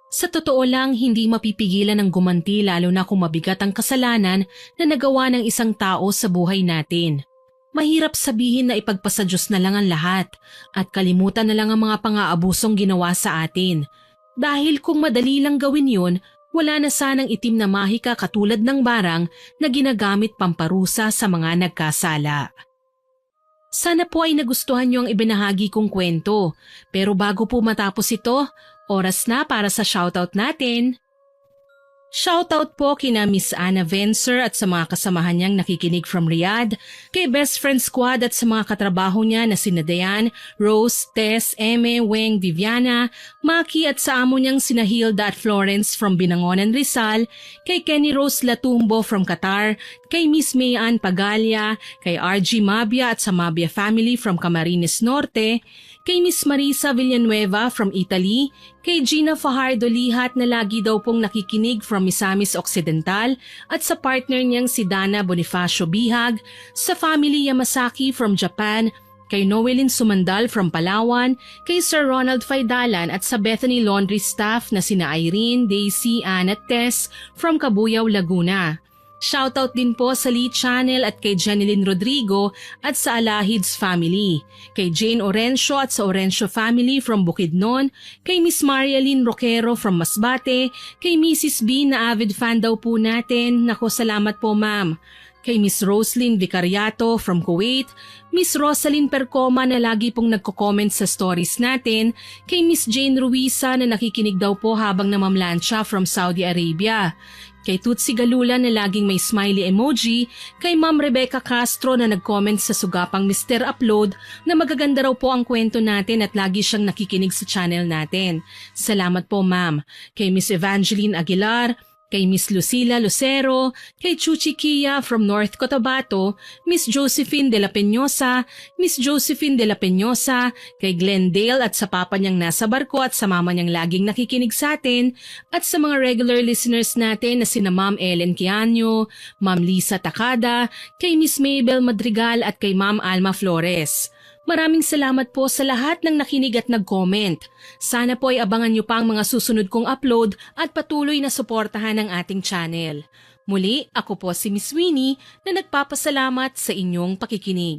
Sa totoo lang, hindi mapipigilan ng gumanti lalo na kung mabigat ang kasalanan na nagawa ng isang tao sa buhay natin. Mahirap sabihin na ipagpasa Diyos na lang ang lahat at kalimutan na lang ang mga pang-aabusong ginawa sa atin. Dahil kung madali lang gawin yun, wala na sanang itim na mahika katulad ng barang na ginagamit pamparusa sa mga nagkasala. Sana po ay nagustuhan niyo ang ibinahagi kong kwento. Pero bago po matapos ito, oras na para sa shoutout natin. Shoutout po kina Miss Anna Vencer at sa mga kasamahan niyang nakikinig from Riyadh, kay Best Friend Squad at sa mga katrabaho niya na sina Dayan, Rose, Tess, Eme, Weng, Viviana, Maki at sa amo niyang sina Hilda at Florence from Binangonan, Rizal, kay Kenny Rose Latumbo from Qatar, kay Miss Mayan Pagalia, kay RG Mabia at sa Mabia family from Camarines Norte, kay Miss Marisa Villanueva from Italy, kay Gina Fajardo Lihat na lagi daw pong nakikinig from Misamis Occidental at sa partner niyang si Dana Bonifacio Bihag, sa family Yamasaki from Japan, kay Noelyn Sumandal from Palawan, kay Sir Ronald Faidalan at sa Bethany Laundry staff na sina Irene, Daisy, Ann at Tess from Cabuyao, Laguna. Shoutout din po sa Lee Channel at kay Jeneline Rodrigo at sa Alahids family, kay Jane Orencio at sa Orencio family from Bukidnon, kay Miss Marialyn Roquero from Masbate, kay Mrs. B na avid fan daw po natin. Nako, salamat po ma'am. Kay Miss Roslyn Vicariato from Kuwait, Miss Rosalyn Percoma na lagi pong nagko-comment sa stories natin, kay Miss Jane Ruiza na nakikinig daw po habang namamlansya from Saudi Arabia, kay Tutsi Galula na laging may smiley emoji, kay Ma'am Rebecca Castro na nag-comment sa sugapang Mr. Upload na magaganda raw po ang kwento natin at lagi siyang nakikinig sa channel natin. Salamat po ma'am. Kay Miss Evangeline Aguilar, kay Miss Lucila Lucero, kay Chuchi Kia from North Cotabato, Miss Josephine de la Peñosa, kay Glendale at sa papa niyang nasa barko at sa mama niyang laging nakikinig sa atin, at sa mga regular listeners natin na sina Ma'am Ellen Quiano, Ma'am Lisa Takada, kay Miss Mabel Madrigal at kay Ma'am Alma Flores. Maraming salamat po sa lahat ng nakinig at nag-comment. Sana po ay abangan niyo pa ang mga susunod kong upload at patuloy na suportahan ang ating channel. Muli, ako po si Miss Winnie na nagpapasalamat sa inyong pakikinig.